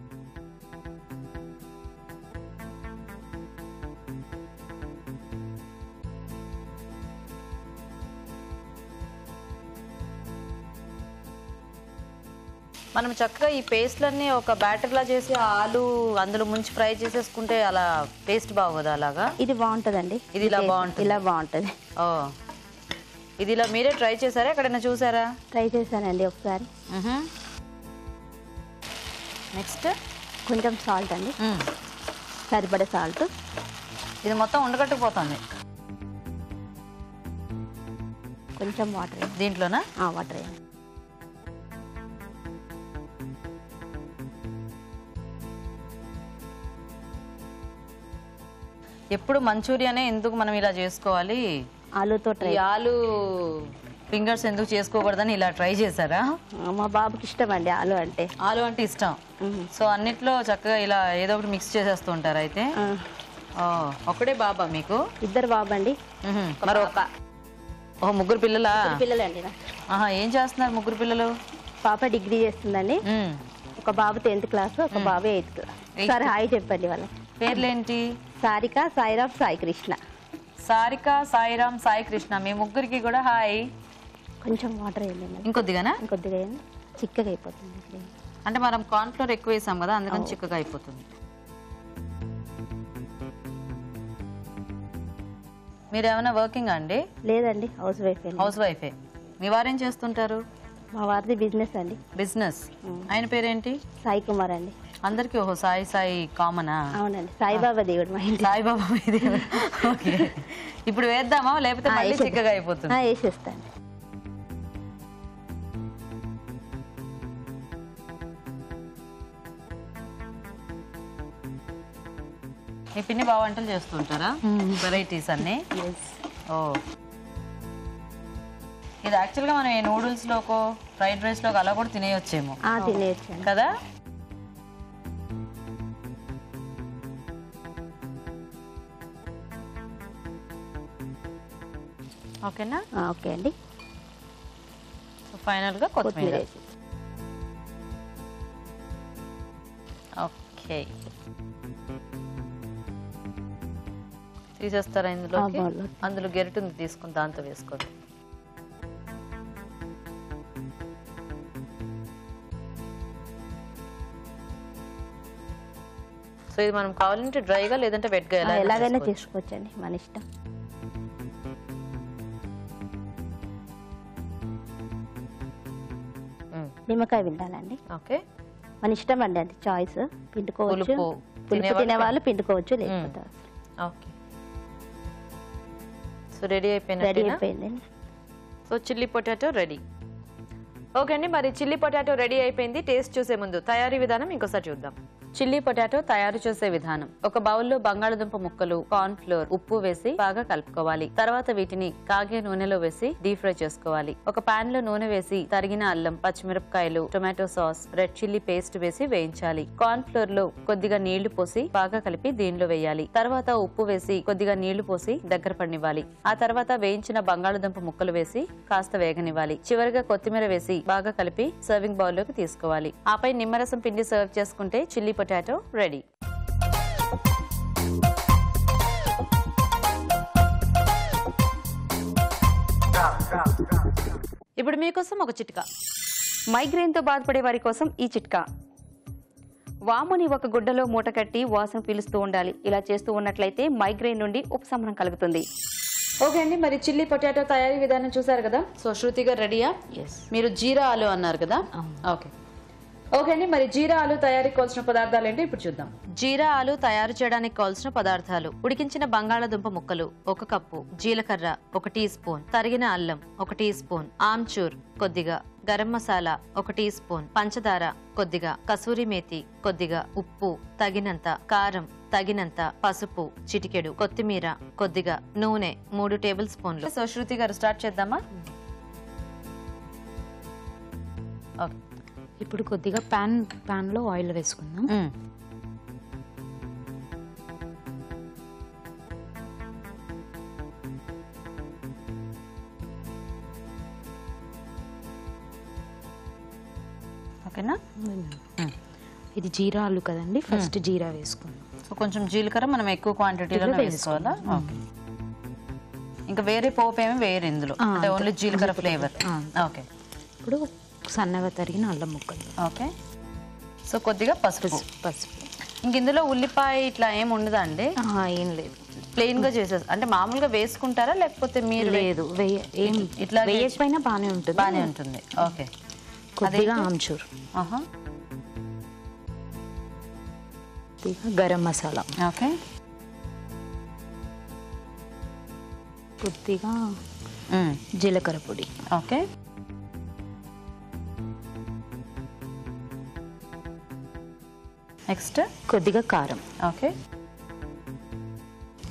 మనం చక్కగా ఈ పేస్ట్లన్నీ ఒక బ్యాటర్ లా చేసి ఆలు అందులో ముంచి ఫ్రై చేసేసుకుంటే అలా టేస్ట్ బాగోదా అలాగా ఇది బాగుంటదండి. ఇది ఇలా బాగుంటుంది ఇలా బాగుంటది. ఓ ఇది ఇలా మీరే ట్రై చేశారా ఎక్కడైనా చూసారా ట్రై చేశానండి ఒకసారి. నెక్స్ట్ కొంచెం సాల్ట్ అండి సరిపడే సాల్ట్. ఇది మొత్తం ఉండగట్టుకుపోతుంది కొంచెం వాటర్ దీంట్లోనా వాటర్ వేయాలి. ఎప్పుడు మంచూరియానే ఎందుకు మనం ఇలా చేసుకోవాలి ఆలుతో ట్రై. ఈ ఆలు ఫింగర్స్ ఎందుకు చేసుకోకూడదని ఇలా ట్రై చేశారా మా బాబుకి ఇష్టం అండి ఆలు అంటే. ఆలు అంటే ఇష్టం సో అన్నిట్లో చక్కగా ఇలా ఏదో ఒకటి మిక్స్ చేసేస్తూ ఉంటారు అయితే ఒకటే బాబా మీకు 2 బాబు అండి. మరొక ఓ 3 పిల్లలా పిల్లలండి ఏం చేస్తున్నారు 3 పిల్లలు పాప డిగ్రీ చేస్తుందండి. ఒక బాబు 10th క్లాస్ ఒక బాబు 8th క్లాస్. సరే హాయ్ చెప్పండి వాళ్ళకి. పేర్లేంటి సారిక సాయిరామ్ సాయి కృష్ణ. సారిక సాయిరామ్ సాయి కృష్ణ మీ 3కి కూడా హాయ్. కొంచెం వాటర్ వేయండి ఇంకొద్దిగానా ఇంకొద్దిగా వేయండి చిక్కగా అయిపోతుంది. అంటే మనం కార్న్ ఫ్లోర్ ఎక్కువ వేసాం కదా అందుకని చిక్కగా అయిపోతుంది. మీరు ఏమైనా వర్కింగ్ అండి లేదండి హౌస్ వైఫ్. హౌస్ వైఫే. మీ వారేం చేస్తుంటారు మా వారిది బిజినెస్ అండి. బిజినెస్ ఆయన పేరేంటి సాయి కుమార్ అండి. అందరికి ఓహో సాయి సాయి కామనా అవునండి సాయిబాబా దేవుడు మా ఇంటి. సాయిబాబా ఇది ఓకే ఇప్పుడు వేద్దామా లేకపోతే మళ్ళీ చిక్కగా అయిపోతుంది వేసేస్తాను. మీ పిన్ని బాగా వంటలు చేస్తుంటారా వెరైటీస్ అన్ని ఓ ఇది యాక్చువల్గా మనం ఈ noodles loco fried rice loco అలా కూడా తినేయొచ్చేమో తినేయచ్చు కదా ఓకేనా ఓకే అండి. సో ఫైనల్గా కొత్తిమీర ఓకే తీసేస్తారా ఇందులోకి అందులో గెరిటుంది తీసుకుని దాంతో వేసుకోండి. సో ఇది మనం కావాలంటే డ్రైగా లేదంటే వెట్గా ఎలాగైనా చేసుకోవచ్చండి మన ఇష్టం. నిమ్మకాయ పిండాలండి. ఓకే మన ఇష్టం అండి అది చాయిస్. పిండుకోవచ్చు పులుపు తినే వాళ్ళు పిండుకోవచ్చు లేకపోతే. ఓకే సో రెడీ అయిపోయిందండి. So chilli potato ready. Okay అండి మరి చిల్లీ పొటాటో రెడీ అయిపోయింది. టేస్ట్ చూసే ముందు తయారీ విధానం ఇంకోసారి చూద్దాం. చిల్లీ పొటాటో తయారు చేసే విధానం. ఒక బౌల్లో బంగాళదుంప ముక్కలు, కార్న్ ఫ్లోర్, ఉప్పు వేసి బాగా కలుపుకోవాలి. తర్వాత వీటిని కాగే నూనెలో వేసి డీప్ ఫ్రై చేసుకోవాలి. ఒక పాన్ లో నూనె వేసి తరిగిన అల్లం, పచ్చిమిరపకాయలు, tomato sauce, red chilli paste వేసి వేయించాలి. కార్న్ ఫ్లోర్ లో కొద్దిగా నీళ్లు పోసి బాగా కలిపి దీనిలో వేయాలి. తర్వాత ఉప్పు వేసి కొద్దిగా నీళ్లు పోసి దగ్గర పడినివ్వాలి. ఆ తర్వాత వేయించిన బంగాళదుంప ముక్కలు వేసి కాస్త వేగనివ్వాలి. చివరిగా కొత్తిమీర వేసి బాగా కలిపి సర్వింగ్ బౌల్ లోకి తీసుకోవాలి. ఆపై నిమ్మరసం పిండి సర్వ్ చేసుకుంటే చిల్లీ పొటాటో రెడీ. ఇప్పుడు మీకోసం ఒక చిట్కా. మైగ్రేన్తో బాధపడే వారి కోసం ఈ చిట్కా. వాముని ఒక గుడ్డలో మూట కట్టి వాసన పీలుస్తూ ఉండాలి. ఇలా చేస్తూ ఉన్నట్లయితే మైగ్రేన్ నుండి ఉపశమనం కలుగుతుంది. ఓకే అండి, మరి చిల్లీ పొటాటో తయారీ విధానం చూసారు కదా. సో శృతి గారు రెడీయా? మీరు జీరా ఆలు అన్నారు కదా. ఓకే అండి, మరి జీరా ఆలు తయారీకి కావాల్సిన పదార్థాలు ఏంటో ఇప్పుడు చూద్దాం. జీరా ఆలు తయారు చేయడానికి కావాల్సిన పదార్థాలు: ఉడికించిన బంగాళాదుంప ముక్కలు 1 కప్పు, జీలకర్ర 1 టీ స్పూన్, తరిగిన అల్లం 1 టీ స్పూన్, ఆమ్చూర్ కొద్దిగా, గరం మసాలా 1 టీ స్పూన్, పంచదార కొద్దిగా, కసూరి మేతి కొద్దిగా, ఉప్పు తగినంత, కారం తగినంత, పసుపు చిటికెడు, కొత్తిమీర కొద్దిగా, నూనె 3 టేబుల్ స్పూన్లు. సో శృతి గారు స్టార్ట్ చేద్దామా? ఓకే, ఇప్పుడు కొద్దిగా పాన్ లో ఆయిల్ వేసుకుందాం. ఓకేనా? ఇది జీరా ఆలు కదండి, ఫస్ట్ జీరా వేసుకుందాం. సో కొంచెం జీలకర్ర మనం ఎక్కువ క్వాంటిటీలో వేసుకోవాలా? ఓకే. ఇంకా వేరే పోపు ఏమి వేరే ఇందులో, అంటే ఓన్లీ జీలకర్ర ఫ్లేవర్. ఓకే. ఇప్పుడు సన్నగా తరిగిన అల్లం ముక్కలు. ఓకే. సో కొద్దిగా పసుపు. ఇంక ఇందులో ఉల్లిపాయ ఇట్లా ఏమి ఉండదా అండి? ఏం లేదు, ప్లెయిన్ గా చేసేసి, అంటే మామూలుగా వేసుకుంటారా లేకపోతే మీరు? లేదు, ఇట్లా వేయకపోయినా బానే ఉంటుంది. బానే ఉంటుంది. ఓకే. కొద్దిగా ఆమ్చూర్, కొద్దిగా గరం మసాలా, ఓకే, కొద్దిగా జీలకర్ర పొడి, ఓకే, నెక్స్ట్ కొద్దిగా కారం. ఓకే.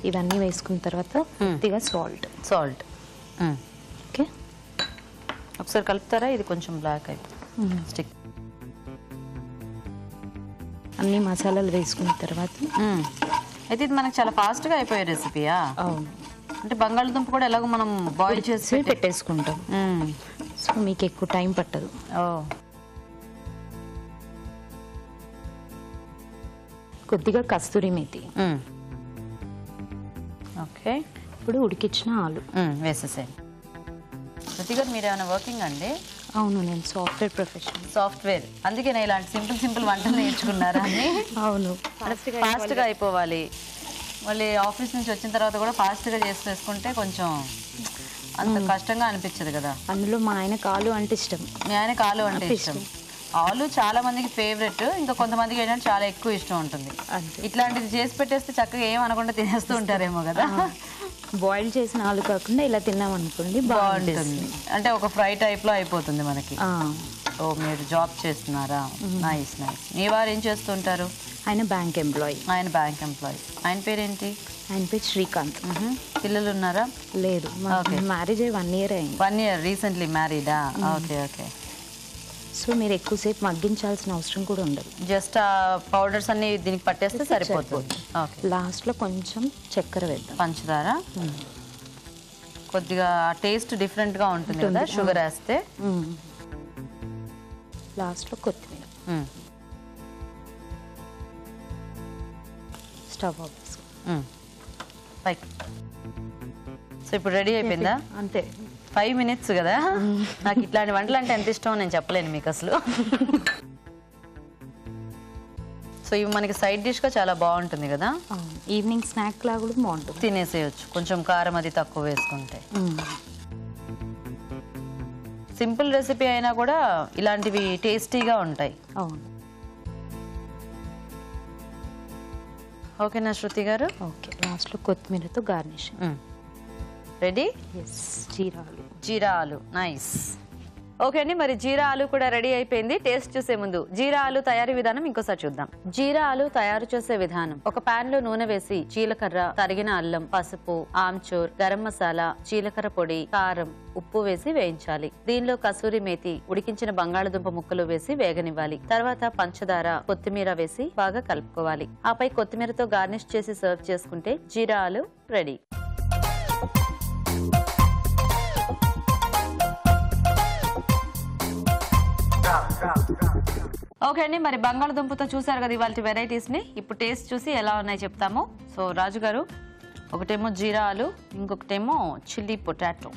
ఇవన్నీ వేసుకున్న తర్వాత కొద్దిగా సాల్ట్. ఓకే, ఒకసారి కలుపుతారా? ఇది కొంచెం బ్లాక్ అయిపోతుంది స్టిక్. అన్ని మసాలాలు వేసుకున్న తర్వాత అయితే ఇది మనకు చాలా ఫాస్ట్గా అయిపోయే రెసిపీయా? అవును, అంటే బంగాళదుంప కూడా ఎలాగో మనం బాయిల్ చేసి పెట్టేసుకుంటాం, సో మీకు ఎక్కువ టైం పట్టదు. కొద్దిగా కస్తూరి మేతి. ఓకే. ఇప్పుడు ఉడికించిన ఆలు వేసేసేయండి. శృతి గారు మీరు ఏమైనా వర్కింగ్ అండి? అవును, నేను సాఫ్ట్వేర్ ప్రొఫెషనల్. సాఫ్ట్వేర్, అందుకే నేను ఇలాంటి సింపుల్ వంటలు నేర్చుకున్నారా అని? అవును, ఫాస్ట్గా అయిపోవాలి. మళ్ళీ ఆఫీస్ నుంచి వచ్చిన తర్వాత కూడా ఫాస్ట్గా చేసి వేసుకుంటే కొంచెం అంత కష్టంగా అనిపించదు కదా. అందులో మా ఆయనకు ఆలు అంటే ఇష్టం. మీ ఆయనకు ఆలు అంటే ఇష్టం. ఆలు చాలా మందికి ఫేవరెట్, ఇంకా కొంతమందికి ఏంటంటే చాలా ఎక్కువ ఇష్టం ఉంటుంది. ఇట్లాంటిది చేసి పెట్టేస్తే చక్కగా ఏం అనకుండా తినేస్తూ ఉంటారేమో కదా. బాయిల్ చేసిన ఆలు కాకుండా ఇలా తిన్నాం అనుకోండి, బాగుంటుంది. అంటే ఒక ఫ్రై టైప్ లో అయిపోతుంది మనకి. ఓ, మీరు జాబ్ చేస్తున్నారా? నైస్. మీ వారు ఏం చేస్తుంటారు? ఆయన బ్యాంక్ ఎంప్లాయీ. ఆయన పేరేంటి? ఆయన పేరు శ్రీకాంత్. పిల్లలు ఉన్నారా? లేదు, మ్యారేజ్ అయ్యి 1 year అయింది. 1 year రీసెంట్లీ మ్యారీడా? ఓకే. సో మీరు ఎక్కువసేపు మగ్గించాల్సిన అవసరం కూడా ఉండదు, జస్ట్ ఆ పౌడర్స్ అన్ని దీనికి పట్టేస్తే సరిపోతుంది. లాస్ట్ లో కొంచెం చక్కెర వేద్దాం, పంచదార, కొద్దిగా టేస్ట్ డిఫరెంట్ గా ఉంటుంది కదా షుగర్ వేస్తే. లాస్ట్ లో కొత్తిమీర. స్టవ్ ఆఫ్ చేసుకో. సో ఇప్పుడు రెడీ అయిపోయిందా? అంతే, 5 minutes కదా. నాకు ఇట్లాంటి వంటలు అంటే ఎంత ఇష్టం నేను చెప్పలేను మీకు అసలు. సో ఇవి మనకి సైడ్ డిష్ గా చాలా బాగుంటుంది కదా. ఈవినింగ్ స్నాక్ లాగా కూడా బాగుంటుంది, తినేసేయచ్చు కొంచెం కారం అది తక్కువ వేసుకుంటే. సింపుల్ రెసిపీ అయినా కూడా ఇలాంటివి టేస్టీగా ఉంటాయి. అవును. ఓకేనా శృతి గారు? ఓకే, లాస్ట్ లో కొత్తిమీరతో గార్నిష్. రెడీ? ఎస్, జీరా ఆలు. నైస్. ఓకే అండి, మరి జీరా ఆలు కూడా రెడీ అయిపోయింది. టేస్ట్ చూసే ముందు జీరా ఆలు తయారీ విధానం ఇంకోసారి చూద్దాం. జీరా ఆలు తయారు చేసే విధానం: ఒక పాన్ లో నూనె వేసి జీలకర్ర, తరిగిన అల్లం, పసుపు, ఆమ్చూర్, గరం మసాలా, జీలకర్ర పొడి, కారం, ఉప్పు వేసి వేయించాలి. దీనిలో కసూరి మేతి, ఉడికించిన బంగాళదుంప ముక్కలు వేసి వేగనివ్వాలి. తర్వాత పంచదార, కొత్తిమీర వేసి బాగా కలుపుకోవాలి. ఆపై కొత్తిమీరతో గార్నిష్ చేసి సర్వ్ చేసుకుంటే జీరా ఆలు రెడీ. ఓకే అండి, మరి బంగాళదుంపతో చూసారు కదా ఇవాళ వెరైటీస్ ని. ఇప్పుడు టేస్ట్ చూసి ఎలా ఉన్నాయి చెప్తాము. సో రాజు గారు, ఒకటేమో జీరా ఆలు, ఇంకొకటేమో chilli potato.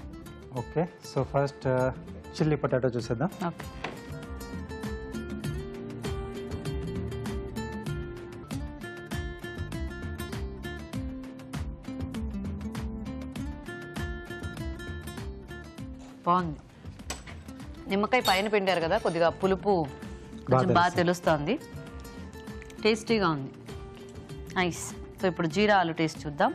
Okay, so first chilli potato చూసేద్దాం. ఓకే, బాగుంది. నిమ్మకాయ పైన పిండారు కదా, కొద్దిగా పులుపు కొంచెం బాగా తెలుస్తుంది. టేస్టీగా ఉంది, నైస్. సో ఇప్పుడు జీరా ఆలు టేస్ట్ చూద్దాం.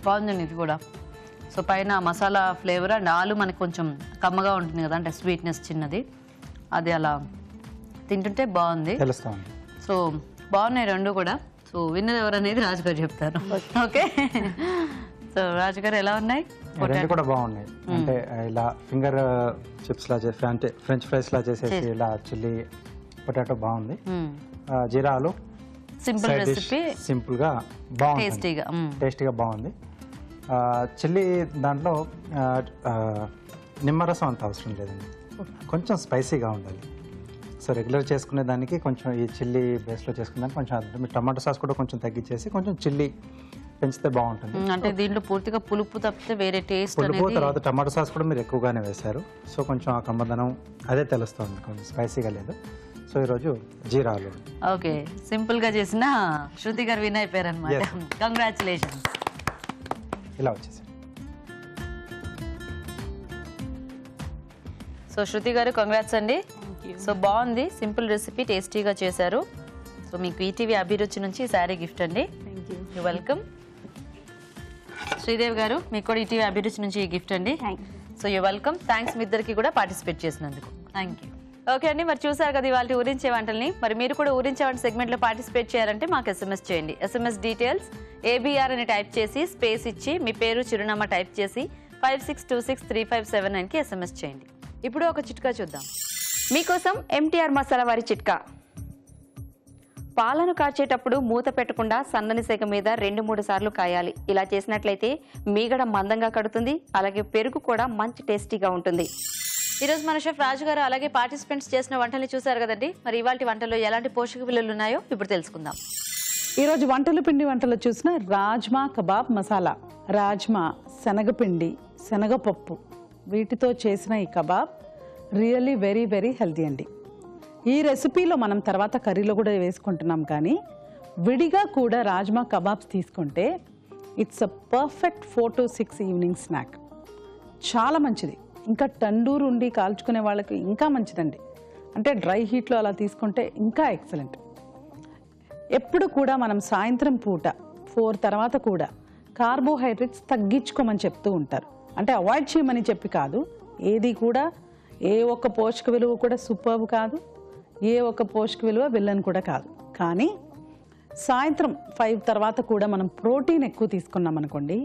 బాగుందండి ఇది కూడా. సో పైన మసాలా ఫ్లేవర్ అండ్ ఆలు మనకి కొంచెం కమ్మగా ఉంటుంది కదా, అంటే స్వీట్నెస్ చిన్నది, అది అలా తింటుంటే బాగుంది. తెలుస్తుంది. సో బాగున్నాయి రెండు కూడా. సో విన్నర్ ఎవరు అనేది రాజుగారు చెప్తారు. ఓకే, సో రాజుగారు ఎలా ఉన్నాయి? రెండు కూడా బాగున్నాయి. అంటే ఇలా ఫింగర్ చిప్స్ లా చేసి, అంటే ఫ్రెంచ్ ఫ్రైస్ లా చేసేసి ఇలా చిల్లీ పొటాటో బాగుంది. జీరా ఆలు సింపుల్ రెసిపీ, సింపుల్ గా బాగుంది, టేస్టీగా బాగుంది. చిల్లీ దాంట్లో నిమ్మరసం అంత అవసరం లేదండి, కొంచెం స్పైసీగా ఉండాలి. సో రెగ్యులర్ చేసుకునే దానికి కొంచెం ఈ చిల్లీ బేస్లో చేసుకునే దానికి కొంచెం టమాటో సాస్ కూడా కొంచెం తగ్గించేసి కొంచెం చిల్లీ పెంచితే బాగుంటుంది. అంటే దీంట్లో పూర్తిగా పులుపు తప్పితే వేరే టేస్ట్ పులుపు, తర్వాత టమాటో సాస్ కూడా మీరు ఎక్కువగానే వేశారు. సో కొంచెం ఆ కమ్మదనం అదే తెలుస్తుంది, కొంచెం స్పైసీగా లేదు. సో ఈరోజు జీరా ఆలు. ఓకే, సింపుల్ గా చేసిన శృతి గారు విన్ అయిపోయారు అనమాట. కంగ్రాచులేషన్స్. ఇలా వచ్చేసి. సో శృతి గారు కంగ్రాట్స్ అండి. సో బాగుంది, సింపుల్ రెసిపీ, టేస్టీగా చేశారు. సో మీకు ఈటీవీ అభిరుచి నుంచి శారీ గిఫ్ట్ అండి. You welcome. శ్రీదేవి గారు, మీకు కూడా ఈటీవీ అభిరుచి నుంచి ఈ గిఫ్ట్ అండి. So you welcome. థ్యాంక్స్ మీ ఇద్దరికి కూడా పార్టిసిపేట్ చేసినందుకు. Thank you. ఓకే అండి, మరి చూసారు కదా ఇవాళ ఊరించే వంటల్ని. మరి మీరు కూడా ఊరించే వంట సెగ్మెంట్లో పార్టిసిపేట్ చేయాలంటే మాకు ఎస్ఎంఎస్ చేయండి. ఎస్ఎంఎస్ డీటెయిల్స్ ఏబిఆర్ అని టైప్ చేసి స్పేస్ ఇచ్చి మీ పేరు, చిరునామా టైప్ చేసి 56263579కి ఎస్ఎంఎస్ చేయండి. ఇప్పుడు ఒక చిట్కా చూద్దాం. మీకోసం ఎంటీఆర్ మసాలా వారి చిట్కా. పాలను కాచేటప్పుడు మూత పెట్టకుండా సన్నని సెగ మీద 2-3 సార్లు కాయాలి. ఇలా చేసినట్లయితే మీగడ మందంగా కడుతుంది, అలాగే పెరుగు కూడా మంచి టేస్టీగా ఉంటుంది. ఈరోజు మన షెఫ్ రాజు గారు అలాగే పార్టిసిపెంట్స్ చేసిన వంటల్ని చూసారు కదండి. మరి ఇవాళ వంటల్లో ఎలాంటి పోషక విలువలు ఉన్నాయో ఇప్పుడు తెలుసుకుందాం. ఈరోజు పిండి వంటలు చూసిన రాజ్మా కబాబ్ మసాలా. రాజ్మా, శనగపిండి, శనగపప్పు వీటితో చేసిన ఈ kebab really very very healthy అండి. ఈ రెసిపీలో మనం తర్వాత కర్రీలో కూడా వేసుకుంటున్నాం, కానీ విడిగా కూడా రాజ్మా కబాబ్స్ తీసుకుంటే it's a perfect 4 to 6 evening snack. చాలా మంచిది. ఇంకా టండూరు ఉండి కాల్చుకునే వాళ్ళకి ఇంకా మంచిదండి. అంటే డ్రై హీట్లో అలా తీసుకుంటే ఇంకా ఎక్సలెంట్. ఎప్పుడు కూడా మనం సాయంత్రం పూట 4 తర్వాత కూడా కార్బోహైడ్రేట్స్ తగ్గించుకోమని చెప్తూ ఉంటారు. అంటే అవాయిడ్ చేయమని చెప్పి కాదు, ఏది కూడా ఏ ఒక్క పోషక విలువ కూడా సూపర్బ్ కాదు, ఏ ఒక్క పోషక విలువ విలన్ కూడా కాదు. కానీ సాయంత్రం 5 తర్వాత కూడా మనం ప్రోటీన్ ఎక్కువ తీసుకున్నాం అనుకోండి,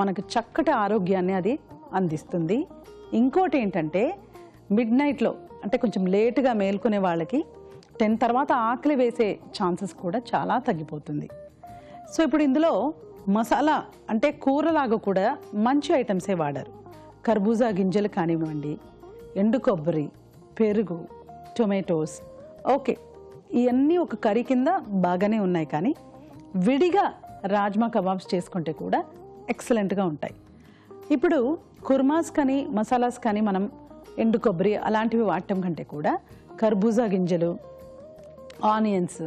మనకు చక్కటి ఆరోగ్యాన్ని అది అందిస్తుంది. ఇంకోటి ఏంటంటే మిడ్ నైట్లో, అంటే కొంచెం లేటుగా మేల్కొనే వాళ్ళకి 10 తర్వాత ఆకలి వేసే ఛాన్సెస్ కూడా చాలా తగ్గిపోతుంది. సో ఇప్పుడు ఇందులో మసాలా అంటే కూరలాగా కూడా మంచి ఐటమ్సే వాడారు. కర్బూజా గింజలు కానివ్వండి, ఎండు కొబ్బరి, పెరుగు, టొమాటోస్. ఓకే, ఇవన్నీ ఒక కర్రీ కింద బాగానే ఉన్నాయి, కానీ విడిగా రాజ్మా కబాబ్స్ చేసుకుంటే కూడా ఎక్సలెంట్గా ఉంటాయి. ఇప్పుడు కుర్మాస్ కానీ మసాలాస్ కానీ మనం ఎండు కొబ్బరి అలాంటివి వాడటం కంటే కూడా కర్బూజా గింజలు, ఆనియన్స్,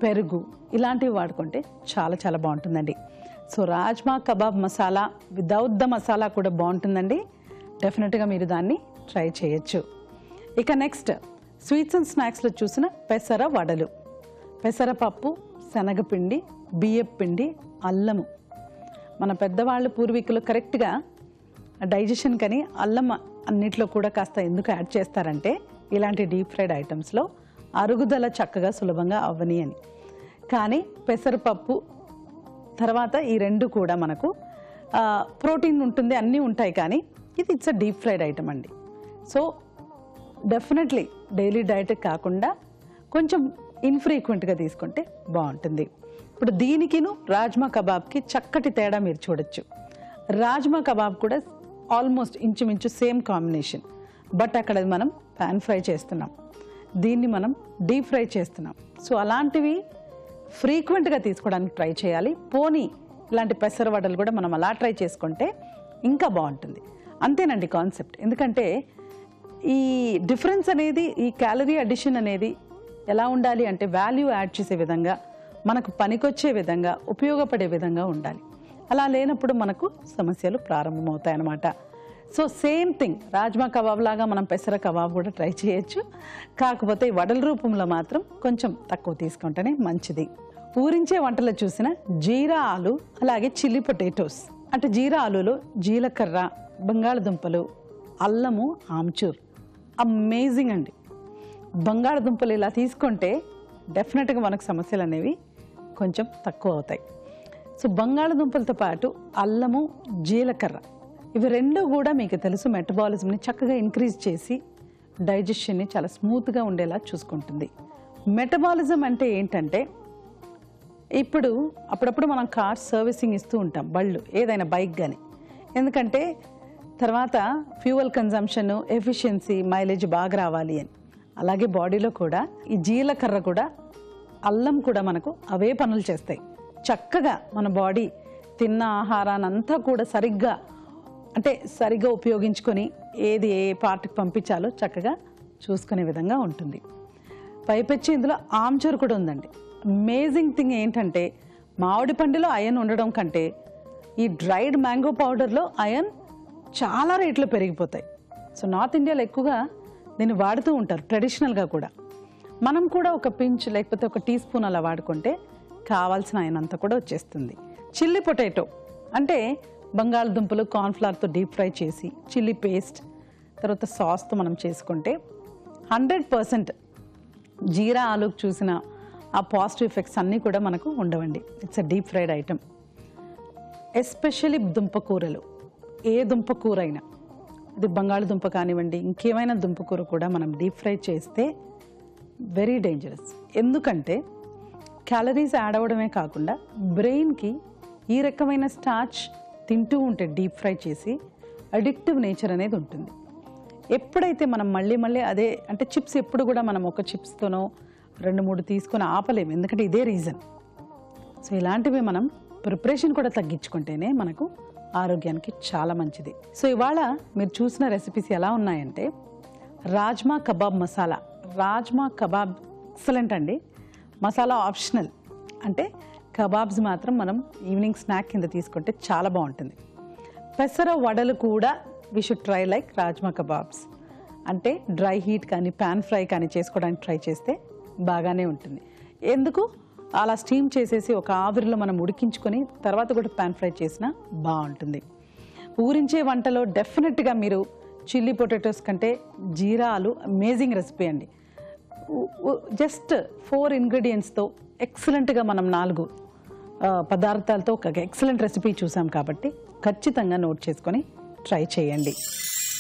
పెరుగు ఇలాంటివి వాడుకుంటే చాలా చాలా బాగుంటుందండి. So rajma kebab masala without the masala కూడా బాగుంటుందండి. డెఫినెట్గా మీరు దాన్ని ట్రై చేయొచ్చు. ఇక నెక్స్ట్ స్వీట్స్ అండ్ స్నాక్స్లో చూసిన పెసర వడలు. పెసరపప్పు, శనగపిండి, బియ్యపిండి, అల్లము. మన పెద్దవాళ్ళు పూర్వీకులు కరెక్ట్గా డైజెషన్ కని అల్లం అన్నిట్లో కూడా కాస్త ఎందుకు యాడ్ చేస్తారంటే ఇలాంటి డీప్ ఫ్రైడ్ ఐటమ్స్లో అరుగుదల చక్కగా సులభంగా అవ్వని అని. కానీ పెసరపప్పు తర్వాత ఈ రెండు కూడా మనకు ప్రోటీన్ ఉంటుంది, అన్నీ ఉంటాయి, కానీ ఇది it's a deep fried item అండి. సో డెఫినెట్లీ డైలీ డైట్ కాకుండా కొంచెం ఇన్ఫ్రీక్వెంట్గా తీసుకుంటే బాగుంటుంది. ఇప్పుడు దీనికిను రాజ్మా కబాబ్కి చక్కటి తేడా మీరు చూడొచ్చు. రాజ్మా కబాబ్ కూడా ఆల్మోస్ట్ ఇంచుమించు సేమ్ కాంబినేషన్, బట్ అక్కడ మనం పాన్ ఫ్రై చేస్తున్నాం, దీన్ని మనం డీప్ ఫ్రై చేస్తున్నాం. సో అలాంటివి ఫ్రీక్వెంట్గా తీసుకోవడానికి ట్రై చేయాలి. పోనీ ఇలాంటి పెసర వడలు కూడా మనం అలా ట్రై చేసుకుంటే ఇంకా బాగుంటుంది. అంతేనండి కాన్సెప్ట్. ఎందుకంటే ఈ డిఫరెన్స్ అనేది, ఈ క్యాలరీ అడిషన్ అనేది ఎలా ఉండాలి అంటే వాల్యూ యాడ్ చేసే విధంగా, మనకు పనికొచ్చే విధంగా, ఉపయోగపడే విధంగా ఉండాలి. అలా లేనప్పుడు మనకు సమస్యలు ప్రారంభమవుతాయి అన్నమాట. So same thing rajma kebab లాగా మనం పెసర కబాబ్ కూడా ట్రై చేయొచ్చు. కాకపోతే వడల రూపంలో మాత్రం కొంచెం తక్కువ తీసుకుంటేనే మంచిది. ఊరించే వంటలు చూసిన జీరా ఆలు, అలాగే చిల్లీ పొటాటోస్. అంటే జీరా ఆలులో జీలకర్ర, బంగాళదుంపలు, అల్లము, ఆమ్చూర్. అమేజింగ్ అండి. బంగాళదుంపలు ఇలా తీసుకుంటే డెఫినెట్గా మనకు సమస్యలు అనేవి కొంచెం తక్కువ అవుతాయి. సో బంగాళదుంపలతో పాటు అల్లము, జీలకర్ర ఇవి రెండు కూడా మీకు తెలుసు మెటబాలిజంని చక్కగా ఇంక్రీజ్ చేసి డైజెషన్ని చాలా స్మూత్గా ఉండేలా చూసుకుంటుంది. మెటబాలిజం అంటే ఏంటంటే ఇప్పుడు అప్పుడప్పుడు మనం కార్ సర్వీసింగ్ ఇస్తూ ఉంటాం, బళ్ళు ఏదైనా బైక్ కానీ. ఎందుకంటే తర్వాత ఫ్యూయల్ కన్జంప్షన్, ఎఫిషియన్సీ, మైలేజ్ బాగా రావాలి అని. అలాగే బాడీలో కూడా ఈ జీలకర్ర కూడా, అల్లం కూడా మనకు అవే పనులు చేస్తాయి. చక్కగా మన బాడీ తిన్న ఆహారాన్నంతా కూడా సరిగ్గా ఉపయోగించుకొని ఏది ఏ పార్ట్కి పంపించాలో చక్కగా చూసుకునే విధంగా ఉంటుంది. పైపెచ్చి ఇందులో ఆమ్చూర్ కూడా ఉందండి. అమేజింగ్ థింగ్ ఏంటంటే మామిడి పండులో ఐరన్ ఉండడం కంటే ఈ డ్రైడ్ మ్యాంగో పౌడర్లో ఐరన్ చాలా రేట్లు పెరిగిపోతాయి. సో నార్త్ ఇండియాలో ఎక్కువగా దీన్ని వాడుతూ ఉంటారు ట్రెడిషనల్గా కూడా. మనం కూడా ఒక పించ్ లేకపోతే ఒక టీ స్పూన్ అలా వాడుకుంటే కావాల్సిన ఐరన్ అంతా కూడా వచ్చేస్తుంది. చిల్లీ పొటాటో అంటే బంగాళదుంపలు కార్న్ఫ్లవర్తో డీప్ ఫ్రై చేసి చిల్లీ పేస్ట్ తర్వాత సాస్తో మనం చేసుకుంటే 100% జీరా ఆలుకు చూసిన ఆ పాజిటివ్ ఎఫెక్ట్స్ అన్నీ కూడా మనకు ఉండవండి. It's a deep fried item. Especially దుంపకూరలు, ఏ దుంపకూర అయినా, అది బంగాళదుంప కానివ్వండి, ఇంకేమైనా దుంపకూర కూడా మనం డీప్ ఫ్రై చేస్తే వెరీ డేంజరస్. ఎందుకంటే క్యాలరీస్ యాడ్ అవ్వడమే కాకుండా బ్రెయిన్కి ఈ రకమైన స్టార్చ్ తింటూ ఉంటే డీప్ ఫ్రై చేసి అడిక్టివ్ నేచర్ అనేది ఉంటుంది. ఎప్పుడైతే మనం మళ్ళీ అదే అంటే చిప్స్ ఎప్పుడు కూడా మనం ఒక చిప్స్తోనో 2-3 తీసుకొని ఆపలేము, ఎందుకంటే ఇదే రీజన్. సో ఇలాంటివి మనం ప్రిపరేషన్ కూడా తగ్గించుకుంటేనే మనకు ఆరోగ్యానికి చాలా మంచిది. సో ఇవాళ మీరు చూసిన రెసిపీస్ ఎలా ఉన్నాయంటే rajma kebab masala. Rajma kebab excellent అండి. మసాలా ఆప్షనల్, అంటే కబాబ్స్ మాత్రం మనం ఈవినింగ్ స్నాక్ కింద తీసుకుంటే చాలా బాగుంటుంది. పెసర వడలు కూడా we should try like rajma kebabs. అంటే డ్రై హీట్ కానీ ప్యాన్ ఫ్రై కానీ చేసుకోవడానికి ట్రై చేస్తే బాగానే ఉంటుంది. ఎందుకు అలా స్టీమ్ చేసేసి ఒక ఆవిరిలో మనం ఉడికించుకొని తర్వాత కూడా ప్యాన్ ఫ్రై చేసినా బాగుంటుంది. ఊరించే వంటలో డెఫినెట్గా మీరు చిల్లీ పొటాటోస్ కంటే జీరా ఆలు అమేజింగ్ రెసిపీ అండి. జస్ట్ 4 ఇంగ్రీడియంట్స్తో ఎక్సలెంట్గా మనం 4 పదార్థాలతో ఒక ఎక్సలెంట్ రెసిపీ చూసాం కాబట్టి ఖచ్చితంగా నోట్ చేసుకొని ట్రై చేయండి.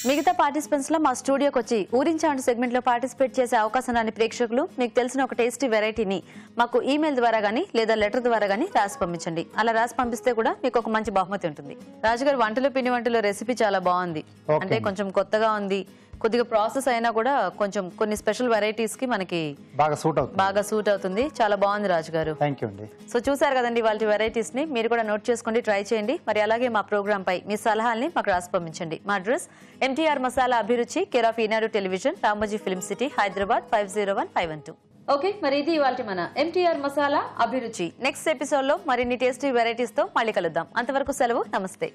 మిగతా పార్టిసిపెంట్స్ లో మా స్టూడియోకి వచ్చి ఊరించాంటి సెగ్మెంట్ లో పార్టిసిపేట్ చేసే అవకాశం రాని ప్రేక్షకులు మీకు తెలిసిన ఒక టేస్టీ వెరైటీని మాకు ఈమెయిల్ ద్వారా గానీ లేదా లెటర్ ద్వారా గానీ రాసి పంపించండి. అలా రాసి పంపిస్తే కూడా మీకు ఒక మంచి బహుమతి ఉంటుంది. రాజుగారు వంటలు పిండి వంటలు రెసిపీ చాలా బాగుంది. అంటే కొంచెం కొత్తగా ఉంది, కొద్దిగా ప్రాసెస్ అయినా కూడా కొంచెం కొన్ని స్పెషల్ వెరైటీస్ కి మనకి బాగా సూట్ అవుతుంది. చాలా బాగుంది రాజుగారు. థ్యాంక్ యూ అండి. సో చూసారు కదండి వాళ్ళ వెరైటీస్ ని, మీరు కూడా నోట్ చేసుకోండి, ట్రై చేయండి. మరి అలాగే మా ప్రోగ్రామ్ పై మీ సలహాలని మాకు రాసి పంపించండి. మా అడ్రస్ MTR మసాలా అభిరుచి, care of Eenadu television, Ramoji film city, Hyderabad 501512. Okay, మరి ఇది ఇవాళ మన MTR మసాలా అభిరుచి. నెక్స్ట్ ఎపిసోడ్ లో మరిన్ని టేస్టీ వెరైటీస్ తో మళ్ళీ కలుద్దాం. అంతవరకు సెలవు. నమస్తే.